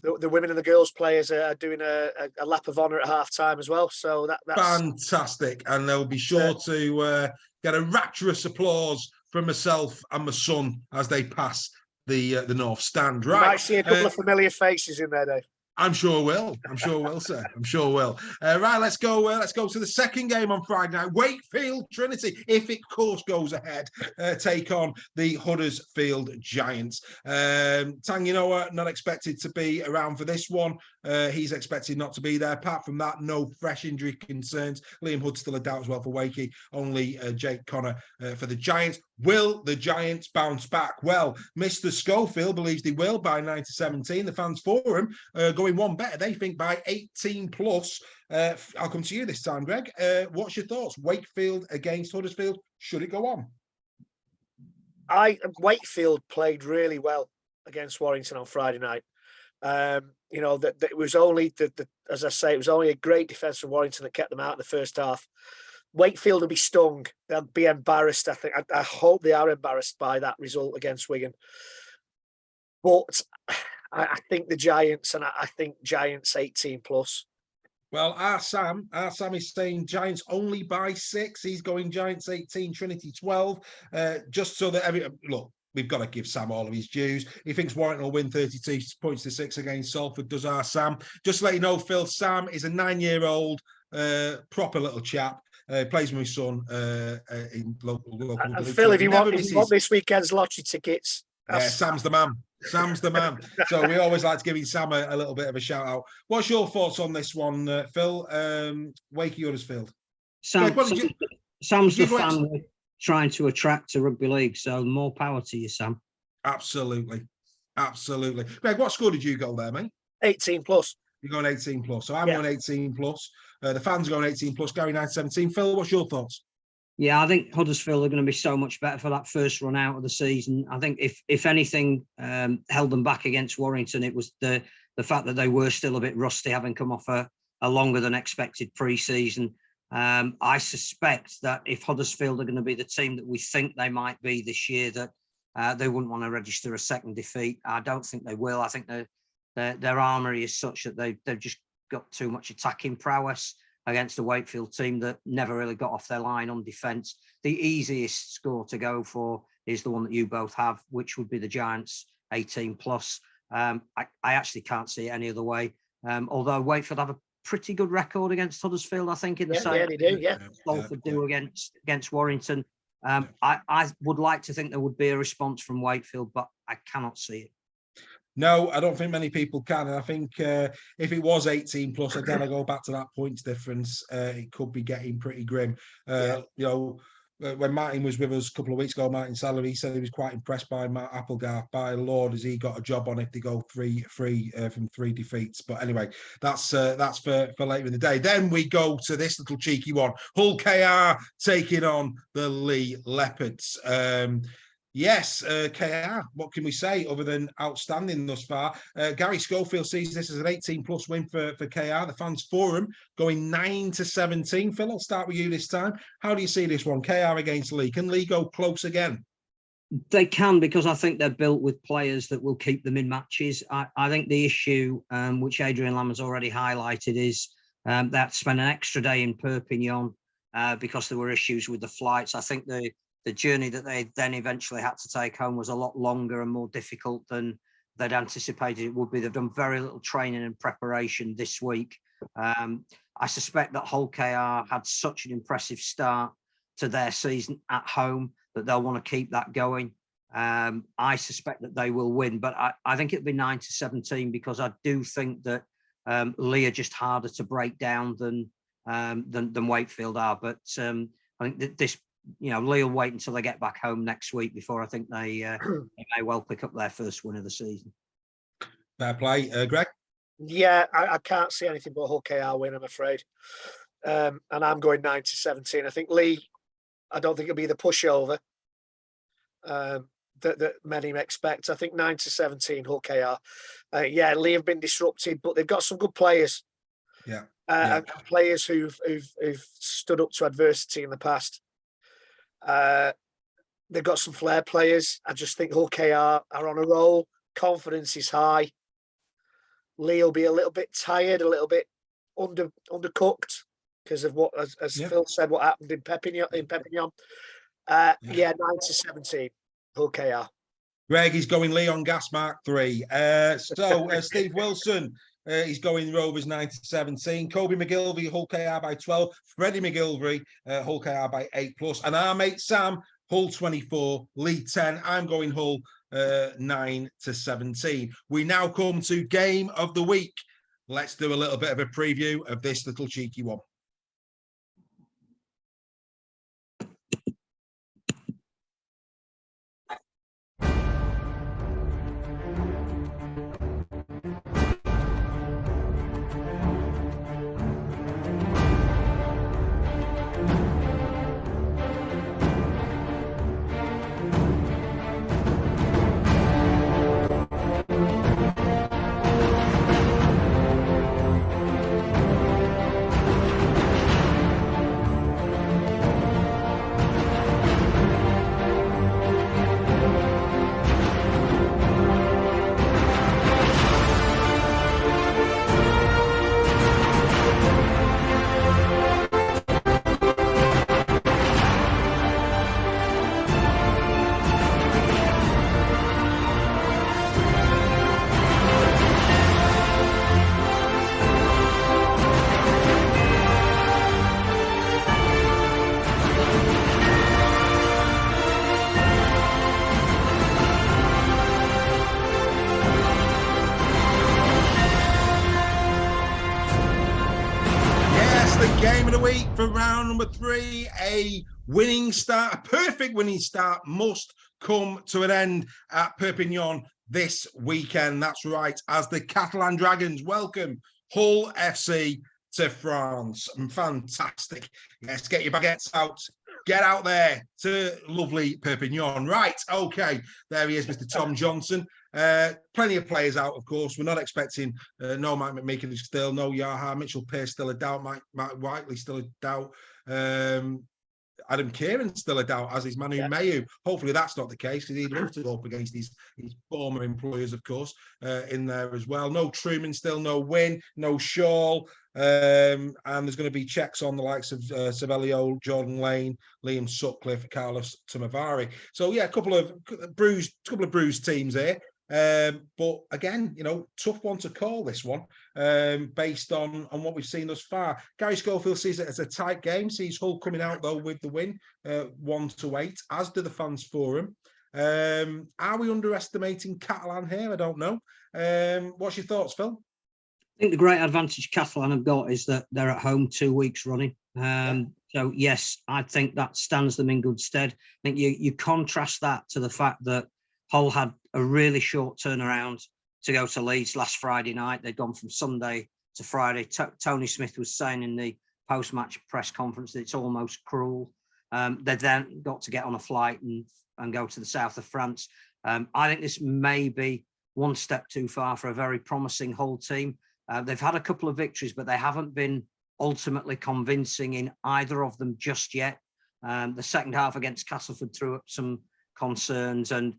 women and the girls players are doing a lap of honour at half time as well. So that's fantastic, and they'll be sure to get a rapturous applause from myself and my son as they pass the North Stand. Right, you might see a couple of familiar faces in there, Dave. I'm sure will. I'm sure will, sir. I'm sure will. Right, let's go. Let's go to the second game on Friday night. Wakefield Trinity, if it of course goes ahead, take on the Huddersfield Giants. Tanginoa not expected to be around for this one. He's expected not to be there. Apart from that, no fresh injury concerns. Liam Hood's still a doubt as well for Wakey. Only Jake Connor for the Giants. Will the Giants bounce back? Well, Mr. Schofield believes they will by 9-17. The Fans Forum going one better. They think by 18+. I'll come to you this time, Greg. What's your thoughts? Wakefield against Huddersfield. Should it go on? Wakefield played really well against Warrington on Friday night. You know, that it was only as I say, it was only a great defence from Warrington that kept them out in the first half. Wakefield will be stung. They'll be embarrassed. I think. I hope they are embarrassed by that result against Wigan. But I think the Giants, and I think Giants 18+. Well, our Sam is saying Giants only by 6. He's going Giants 18, Trinity 12. Just so that look, we've got to give Sam all of his dues. He thinks Warrington will win 32 points to 6 against Salford. Does our Sam? Just to let you know, Phil, Sam is a 9-year-old, proper little chap. Plays with my son in local. And Phil, if you want this weekend's lottery tickets, Sam's the man. Sam's the man. So we always like to give Sam a little bit of a shout out. What's your thoughts on this one, Phil? Wakey Huddersfield. Sam's the fan we're trying to attract to rugby league. So more power to you, Sam. Absolutely. Greg, what score did you go there, mate? 18+. You're going 18+. So I'm going 18+. The fans are going 18+. Gary 9-17. Phil, what's your thoughts? Yeah, I think Huddersfield are going to be so much better for that first run out of the season. I think if anything held them back against Warrington, it was the fact that they were still a bit rusty, having come off a longer than expected pre-season. I suspect that if Huddersfield are going to be the team that we think they might be this year, that they wouldn't want to register a second defeat. I don't think they will. I think their armoury is such that they've just got too much attacking prowess against a Wakefield team that never really got off their line on defence. The easiest score to go for is the one that you both have, which would be the Giants 18+. I actually can't see it any other way. Although Wakefield have a pretty good record against Huddersfield, I think, in the same. Yeah, they do. Yeah, Salford do against Warrington. I would like to think there would be a response from Wakefield, but I cannot see it. No, I don't think many people can. And I think if it was 18 plus, again, I go back to that points difference. It could be getting pretty grim. You know, when Martin was with us a couple of weeks ago, Martin Salary, he said he was quite impressed by Matt Applegarth. By Lord, has he got a job on if they go 3-3 from 3 defeats? But anyway, that's for later in the day. Then we go to this little cheeky one: Hull KR taking on the Lee Leopards. Yes, KR, what can we say other than outstanding thus far? Gary Schofield sees this as an 18-plus win for KR. The fans forum going 9-17. Phil, I'll start with you this time. How do you see this one? KR against Lee. Can Lee go close again? They can, because I think they're built with players that will keep them in matches. I think the issue, which Adrian Lam has already highlighted, is they had to spend an extra day in Perpignan because there were issues with the flights. I think the journey that they then eventually had to take home was a lot longer and more difficult than they'd anticipated it would be. They've done very little training and preparation this week. I suspect that Hull KR had such an impressive start to their season at home that they'll want to keep that going. I suspect that they will win, but I think it'll be 9-17, because I do think that Lee are just harder to break down than Wakefield are. But I think that this, you know, Lee will wait until they get back home next week before I think they may well pick up their first win of the season. Fair play. Greg? Yeah, I can't see anything but Hull KR win, I'm afraid. And I'm going 9-17. I think Lee, I don't think it'll be the pushover that many expect. I think 9-17 Hull KR. Yeah, Lee have been disrupted, but they've got some good players. Yeah. And players who've stood up to adversity in the past. They've got some flair players. I just think Hull KR are on a roll. Confidence is high. Lee will be a little bit tired, a little bit undercooked because of what, as Phil said, what happened in Perpignan. 9-17 Hull KR. Greg is going Lee on gas, Mark 3. Steve Wilson, he's going Rovers 9-17. Kobe McGilvey, Hull KR by 12. Freddie McGilvey, Hull KR by 8+. And our mate Sam, Hull 24, Lee 10. I'm going Hull 9-17. We now come to game of the week. Let's do a little bit of a preview of this little cheeky one. Game of the week for round number 3, a winning start, a perfect winning start must come to an end at Perpignan this weekend. That's right, as the Caplan Dragons welcome Hull FC to France. Fantastic. Yes, get your baguettes out. Get out there to lovely Perpignan. Right, okay, there he is, Mr. Tom Johnson. Plenty of players out, of course. We're not expecting no Mike McMeekin still, no Yaha, Mitchell Pearce still a doubt, Mike Whiteley still a doubt, Adam Kieran's still a doubt, as is Manu Mayu. Hopefully that's not the case, because he'd love to go up against his former employers, of course, in there as well. No Truman still, no Wynn, no Shaw, and there's going to be checks on the likes of Savelio, Jordan Lane, Liam Sutcliffe, Carlos Tomavari. So yeah, a couple of bruised teams here. But again, tough one to call this one, based on what we've seen thus far. Gary Schofield sees it as a tight game, sees Hull coming out though with the win, 1-8, as do the fans for him. Are we underestimating Catalan here? I don't know. What's your thoughts, Phil? I think the great advantage Caplan have got is that they're at home 2 weeks running. So yes, I think that stands them in good stead. I think you contrast that to the fact that Hull had a really short turnaround to go to Leeds last Friday night. They'd gone from Sunday to Friday. Tony Smith was saying in the post-match press conference that it's almost cruel. They then got to get on a flight and go to the south of France. I think this may be one step too far for a very promising Hull team. They've had a couple of victories, but they haven't been ultimately convincing in either of them just yet. The second half against Castleford threw up some concerns, and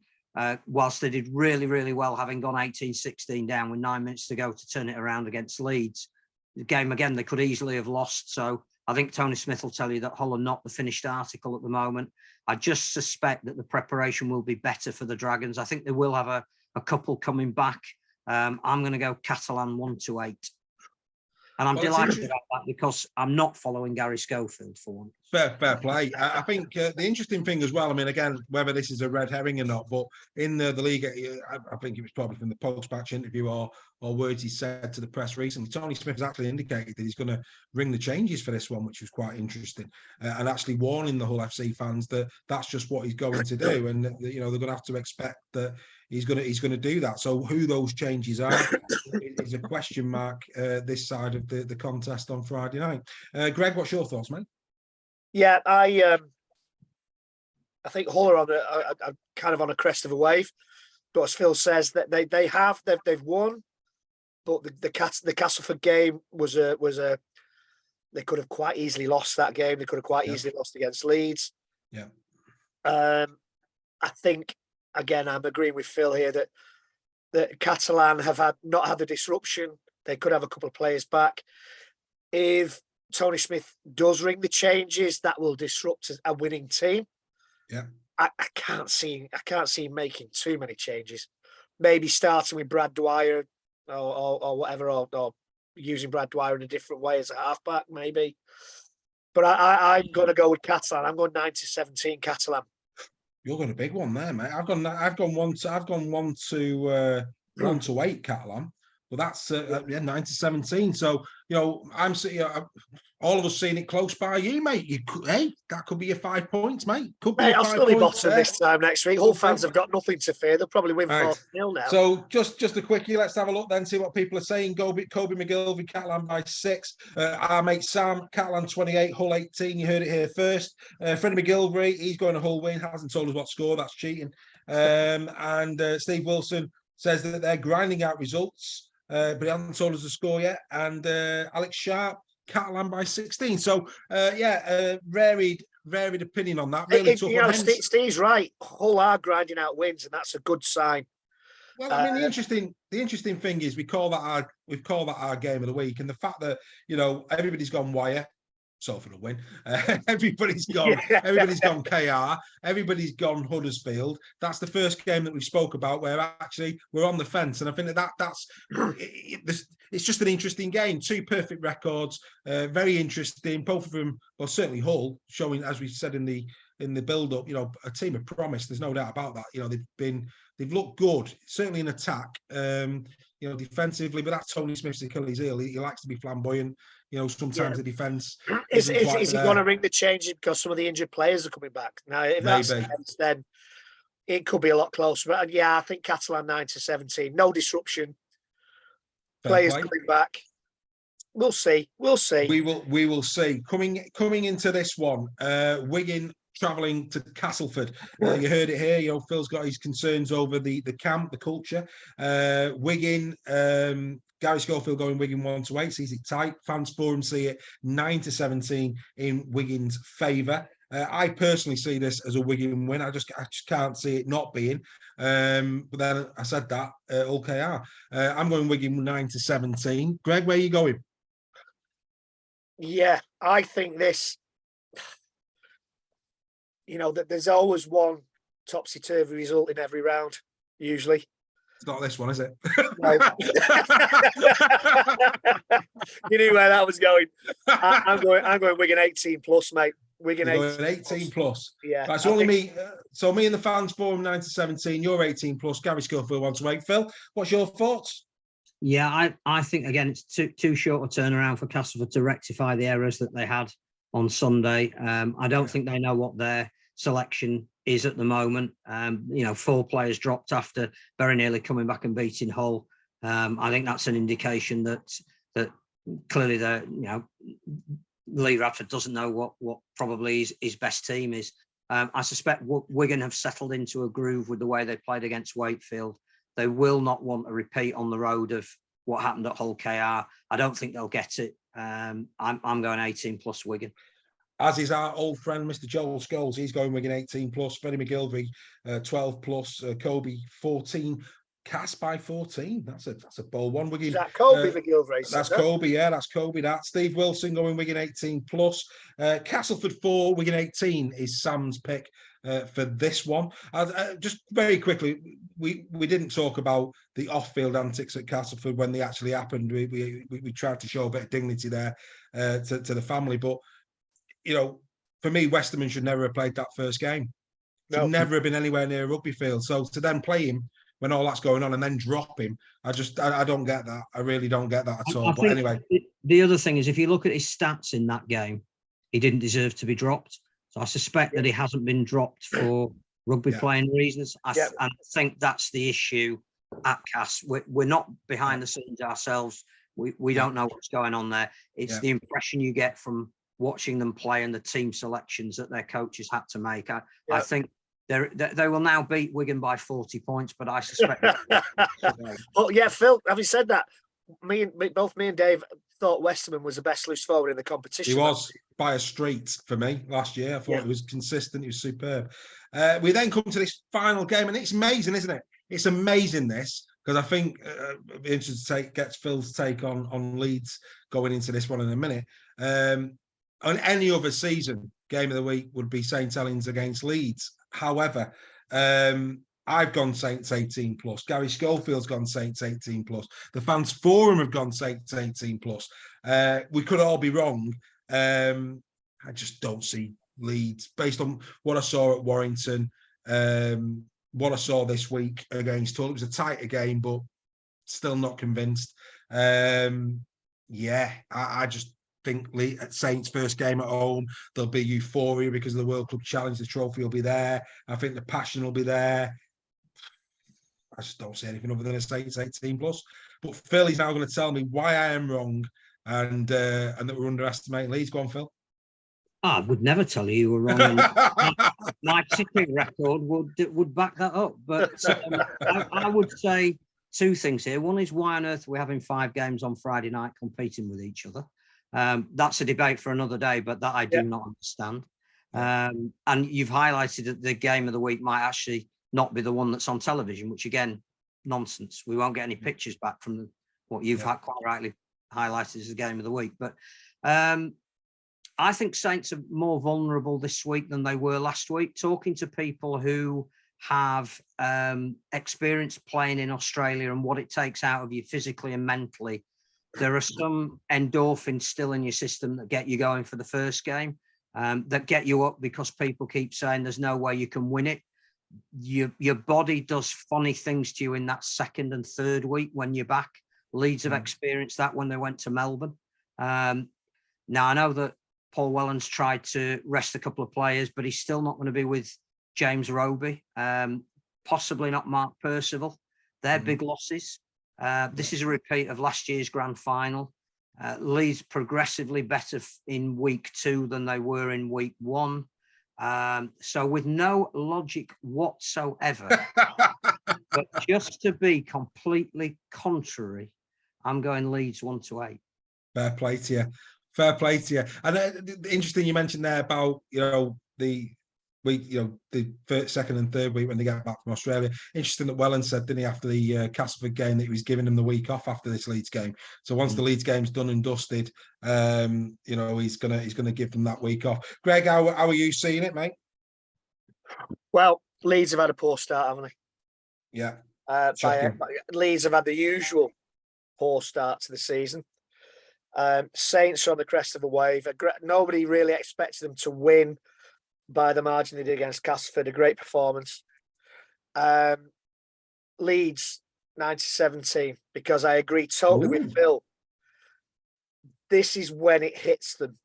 whilst they did really, really well, having gone 18-16 down with 9 minutes to go to turn it around against Leeds, the game again they could easily have lost. So I think Tony Smith will tell you that Hull are not the finished article at the moment. I just suspect that the preparation will be better for the Dragons. I think they will have a couple coming back. I'm going to go Catalan 1-8. And I'm delighted about that because I'm not following Gary Schofield for one. Fair play. I think the interesting thing as well, I mean, again, whether this is a red herring or not, but in the league, I think it was probably from the post-match interview or words he said to the press recently, Tony Smith has actually indicated that he's going to ring the changes for this one, which was quite interesting, and actually warning the Hull FC fans that that's just what he's going to do, and they're going to have to expect that he's going to do that. So who those changes are is a question mark this side of the contest on Friday night. Greg, what's your thoughts, mate? Yeah, I think Hull are on a kind of on a crest of a wave. But as Phil says, that they've won, but the Castleford game was a they could have quite easily lost that game. They could have quite easily lost against Leeds. Yeah. I think again, I'm agreeing with Phil here that Catalan have not had the disruption. They could have a couple of players back. If Tony Smith does ring the changes, that will disrupt a winning team. Yeah, I can't see him making too many changes. Maybe starting with Brad Dwyer or whatever, or using Brad Dwyer in a different way as a halfback, maybe. But I'm going to go with Catalan. I'm going 9-17 Catalan. You're going a big one there, mate. I've gone 1-8 Catalan. Well, that's 9-17. So I'm all of us seeing it close by you, mate. That could be your 5 points, mate. Could be. Mate, I'll still be bottom this time next week. Hull fans have got nothing to fear. They'll probably win 4-0 now. So just a quickie, let's have a look then, see what people are saying. Kobe McGilvey, Catalan by 6. Our mate Sam, Catalan 28, Hull 18. You heard it here first. Freddie McGilvey, he's going to Hull win. Hasn't told us what score. That's cheating. And Steve Wilson says that they're grinding out results. But he hasn't told us the score yet. And Alex Sharp, Catalan by 16. So, varied opinion on that. Really tough. Steve's right. Hull are grinding out wins, and that's a good sign. Well, I mean, the interesting thing is we call that our game of the week, and the fact that everybody's gone wire. Salford will win. Everybody's gone KR. Everybody's gone Huddersfield. That's the first game that we spoke about where actually we're on the fence, and I think that's it's just an interesting game. 2 perfect records, very interesting. Both of them, well, certainly Hull showing, as we said in the build-up, a team of promise. There's no doubt about that. They've looked good, certainly in attack. Defensively, but that's Tony Smith's Achilles heel. He likes to be flamboyant. Sometimes the defence is he going to ring the changes because some of the injured players are coming back? Now, if that's the case, then it could be a lot closer. But I think Catalan 9-17, no disruption. Players coming back. We'll see. We will see. Coming into this one, Wigan travelling to Castleford. You heard it here. Phil's got his concerns over the camp, the culture. Wigan, Gary Schofield going Wigan 1-8, sees it tight. Fans forum see it 9-17 in Wigan's favour. I personally see this as a Wigan win. I just can't see it not being. But then I said that OKR. I'm going Wigan 9-17. Greg, where are you going? Yeah, I think this. That there's always one topsy-turvy result in every round, usually. It's not this one, is it? No. You knew where that was going. I'm going Wigan 18 plus, mate. Wigan You're 18, going 18 plus. Yeah. Right, so only me. So me and the fans forum 9 to 17. You're 18 plus. Gary Schofield wants to wait. Phil, what's your thoughts? Yeah, I think again it's too short a turnaround for Castleford to rectify the errors that they had on Sunday. I don't think they know what their selection is at the moment. 4 players dropped after very nearly coming back and beating Hull. I think that's an indication that clearly Lee Radford doesn't know what probably his best team is. I suspect Wigan have settled into a groove with the way they played against Wakefield. They will not want a repeat on the road of what happened at Hull KR. I don't think they'll get it. I'm going 18 plus Wigan. As is our old friend, Mr. Joel Scholes. He's going Wigan 18 plus. Freddie McGilvery, 12 plus. Kobe 14. Cass by 14. That's a bold one. Wigan, is that Kobe McGilvery? That's Kobe, yeah, that's Kobe. That Steve Wilson going Wigan 18 plus. Castleford 4, Wigan 18 is Sam's pick for this one. Just very quickly, we didn't talk about the off-field antics at Castleford when they actually happened. We tried to show a bit of dignity there to the family, but for me, Westerman should never have played that first game. Should never have been anywhere near a rugby field. So to then play him when all that's going on and then drop him, I don't get that. I really don't get that at all. But anyway. The other thing is, if you look at his stats in that game, he didn't deserve to be dropped. So I suspect that he hasn't been dropped for rugby playing reasons. And I think that's the issue at Cass. We're not behind the scenes ourselves. We don't know what's going on there. It's the impression you get from watching them play and the team selections that their coaches had to make. I think they will now beat Wigan by 40 points, but I suspect. Well, yeah, Phil, having said that, both me and Dave thought Westerman was the best loose forward in the competition. He was by a street for me last year. I thought he was consistent. He was superb. We then come to this final game, and it's amazing, isn't it? It's amazing, this, because I think it'll be interesting to get Phil's take on Leeds going into this one in a minute. On any other season, game of the week would be St Helens against Leeds. However, I've gone Saints 18 plus. Gary Schofield's gone Saints 18 plus. The fans forum have gone Saints 18 plus. We could all be wrong. I just don't see Leeds based on what I saw at Warrington. What I saw this week against Hull. It was a tighter game, but still not convinced. I just think at Saints' first game at home, there'll be euphoria because of the World Club Challenge. The trophy will be there. I think the passion will be there. I just don't see anything other than a Saints 18 plus. But Phil is now going to tell me why I am wrong and that we're underestimating Leeds. Go on, Phil. I would never tell you were wrong. My tipping record would back that up. But I would say 2 things here. One is, why on earth are we having 5 games on Friday night competing with each other? That's a debate for another day, but that I do not understand. And you've highlighted that the game of the week might actually not be the one that's on television, which again, nonsense. We won't get any pictures back from what you've quite rightly highlighted as the game of the week. But I think Saints are more vulnerable this week than they were last week. Talking to people who have experienced playing in Australia and what it takes out of you physically and mentally, there are some endorphins still in your system that get you going for the first game, that get you up because people keep saying there's no way you can win it. Your body does funny things to you in that second and third week when you're back. Leeds have experienced that when they went to Melbourne. Now, I know that Paul Whelan's tried to rest a couple of players, but he's still not going to be with James Roby, possibly not Mark Percival. They're big losses. This is a repeat of last year's grand final. Leeds progressively better in week 2 than they were in week 1. So with no logic whatsoever, but just to be completely contrary, I'm going Leeds 1-8. Fair play to you. Fair play to you. And interesting you mentioned there about, the week, the second and third week when they get back from Australia. Interesting that Whelan said, didn't he, after the Castleford game, that he was giving them the week off after this Leeds game. So once the Leeds game's done and dusted, he's gonna give them that week off. Greg, how are you seeing it, mate? Well, Leeds have had a poor start, haven't they? Yeah. Shocking. Leeds have had the usual poor start to the season. Saints are on the crest of a wave. Nobody really expected them to win by the margin they did against Castleford. A great performance. Leeds 90-17, because I agree totally with Phil. This is when it hits them.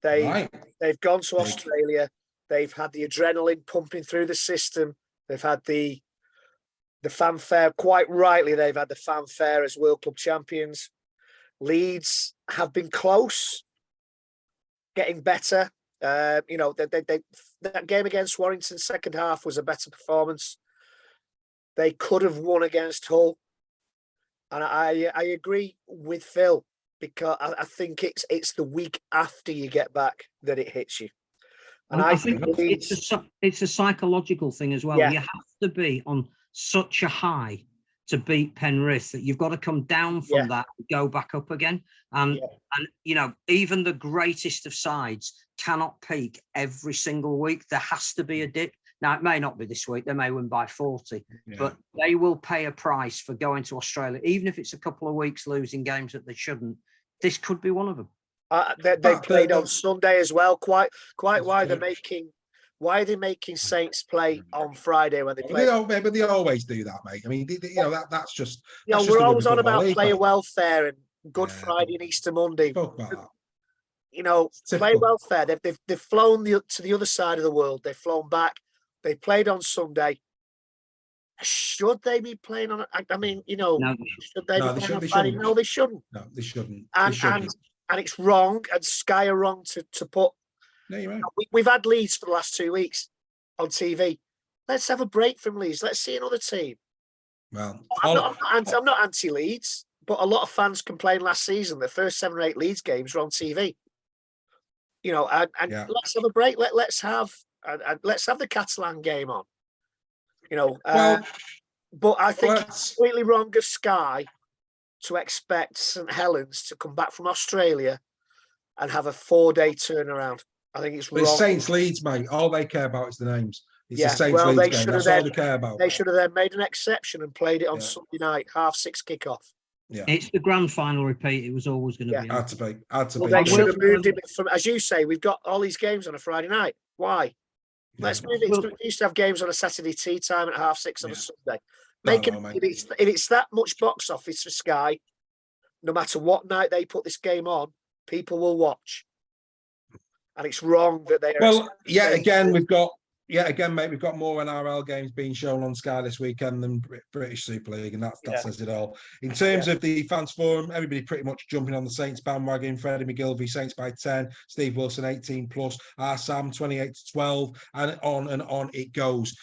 They've gone to Australia. They've had the adrenaline pumping through the system. They've had the fanfare. Quite rightly, they've had the fanfare as World Club champions. Leeds have been close, getting better. That game against Warrington second half was a better performance. They could have won against Hull, and I agree with Phil, because I think it's the week after you get back that it hits you. And I think it's a psychological thing as well. Yeah. You have to be on such a high to beat Penrith that you've got to come down from that and go back up again. And even the greatest of sides cannot peak every single week. There has to be a dip. Now, it may not be this week. They may win by 40, but they will pay a price for going to Australia, even if it's a couple of weeks losing games that they shouldn't. This could be one of them. They played on Sunday as well. Quite why they're making. Why are they making Saints play on Friday when they play? But they always do that, mate. I mean, that's just. We're always on about player welfare and Good Friday and Easter Monday. Spoke about that. Player welfare. They've flown to the other side of the world. They've flown back. They played on Sunday. Should they be playing on? I mean, No. Should they be playing on Friday? No, they shouldn't. No, they shouldn't. And it's wrong, and Sky are wrong to put. No, you're right. We've had Leeds for the last 2 weeks on TV. Let's have a break from Leeds. Let's see another team. Well, I'm not anti-Leeds, but a lot of fans complained last season the first 7 or 8 Leeds games were on TV. Let's have a break. Let's have the Catalan game on. But I think it's completely wrong of Sky to expect St Helens to come back from Australia and have a 4-day turnaround. I think it's wrong. It's Saints Leeds, mate. All they care about is the names. It's the Saints Leeds game. That's all they care about. They should have then made an exception and played it on Sunday night, 6:30 kickoff. Yeah, it's the grand final repeat. It was always going to be. Had to be. They should have moved it from, as you say, we've got all these games on a Friday night. Why? Let's move it. We used to have games on a Saturday tea time at 6:30 on a Sunday. If it's that much box office for Sky, no matter what night they put this game on, people will watch. And it's wrong that they are. Well, again, mate, we've got more NRL games being shown on Sky this weekend than British Super League, and that says it all. In terms of the fans forum, everybody pretty much jumping on the Saints bandwagon. Freddie McGilvey, Saints by 10, Steve Wilson 18+, Sam 28-12, and on it goes.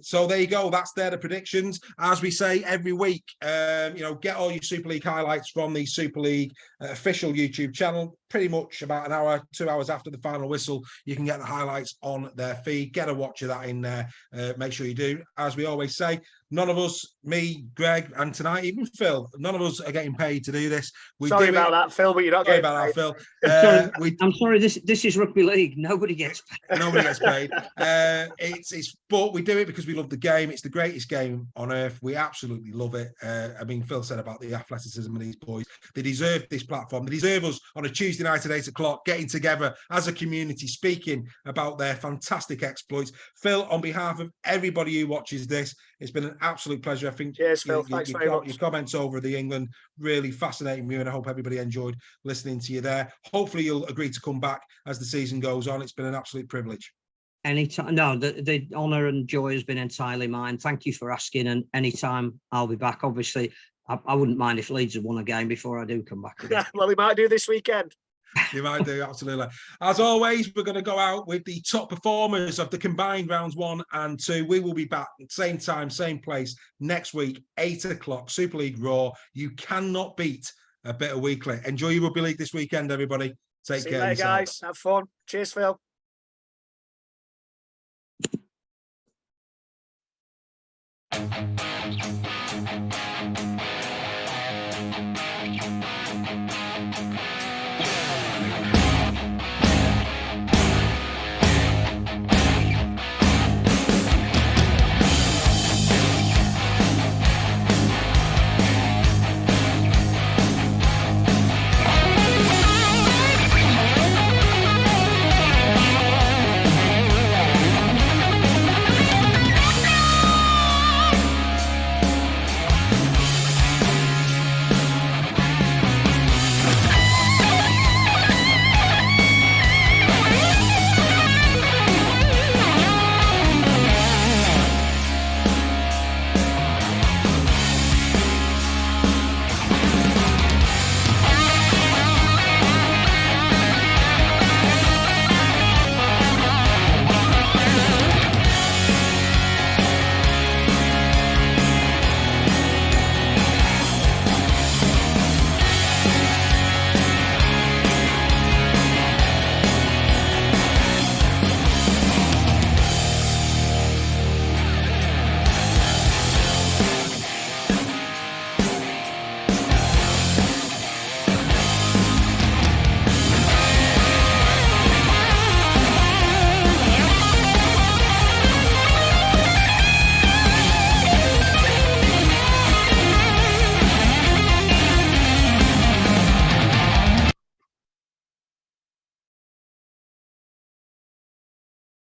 So there you go. That's the predictions. As we say every week, get all your Super League highlights from the Super League official YouTube channel. Pretty much about an hour, 2 hours after the final whistle, you can get the highlights on their feed. Get a watch of that in there. Make sure you do. As we always say, none of us, me, Greg, and tonight, even Phil, none of us are getting paid to do this. Sorry about that, Phil, but you're not getting paid. Phil. I'm sorry, this is rugby league. Nobody gets paid. Nobody gets paid. But we do it because we love the game. It's the greatest game on earth. We absolutely love it. Phil said about the athleticism of these boys. They deserve this platform. They deserve us on a Tuesday night at 8:00, getting together as a community, speaking about their fantastic exploits. Phil, on behalf of everybody who watches this, it's been an absolute pleasure. I think. Cheers, Phil. Thanks very much. Your comments over the England really fascinating me, and I hope everybody enjoyed listening to you there. Hopefully, you'll agree to come back as the season goes on. It's been an absolute privilege. Anytime. No, the honour and joy has been entirely mine. Thank you for asking, and anytime I'll be back. Obviously, I wouldn't mind if Leeds had won a game before I do come back again. Well, we might do this weekend. You might do, absolutely. As always, we're going to go out with the top performers of the combined rounds 1 and 2. We will be back at the same time, same place next week, 8:00, Super League Raw. You cannot beat a better weekly. Enjoy your rugby league this weekend, everybody. Take care. See you later, guys. Have fun. Cheers, Phil.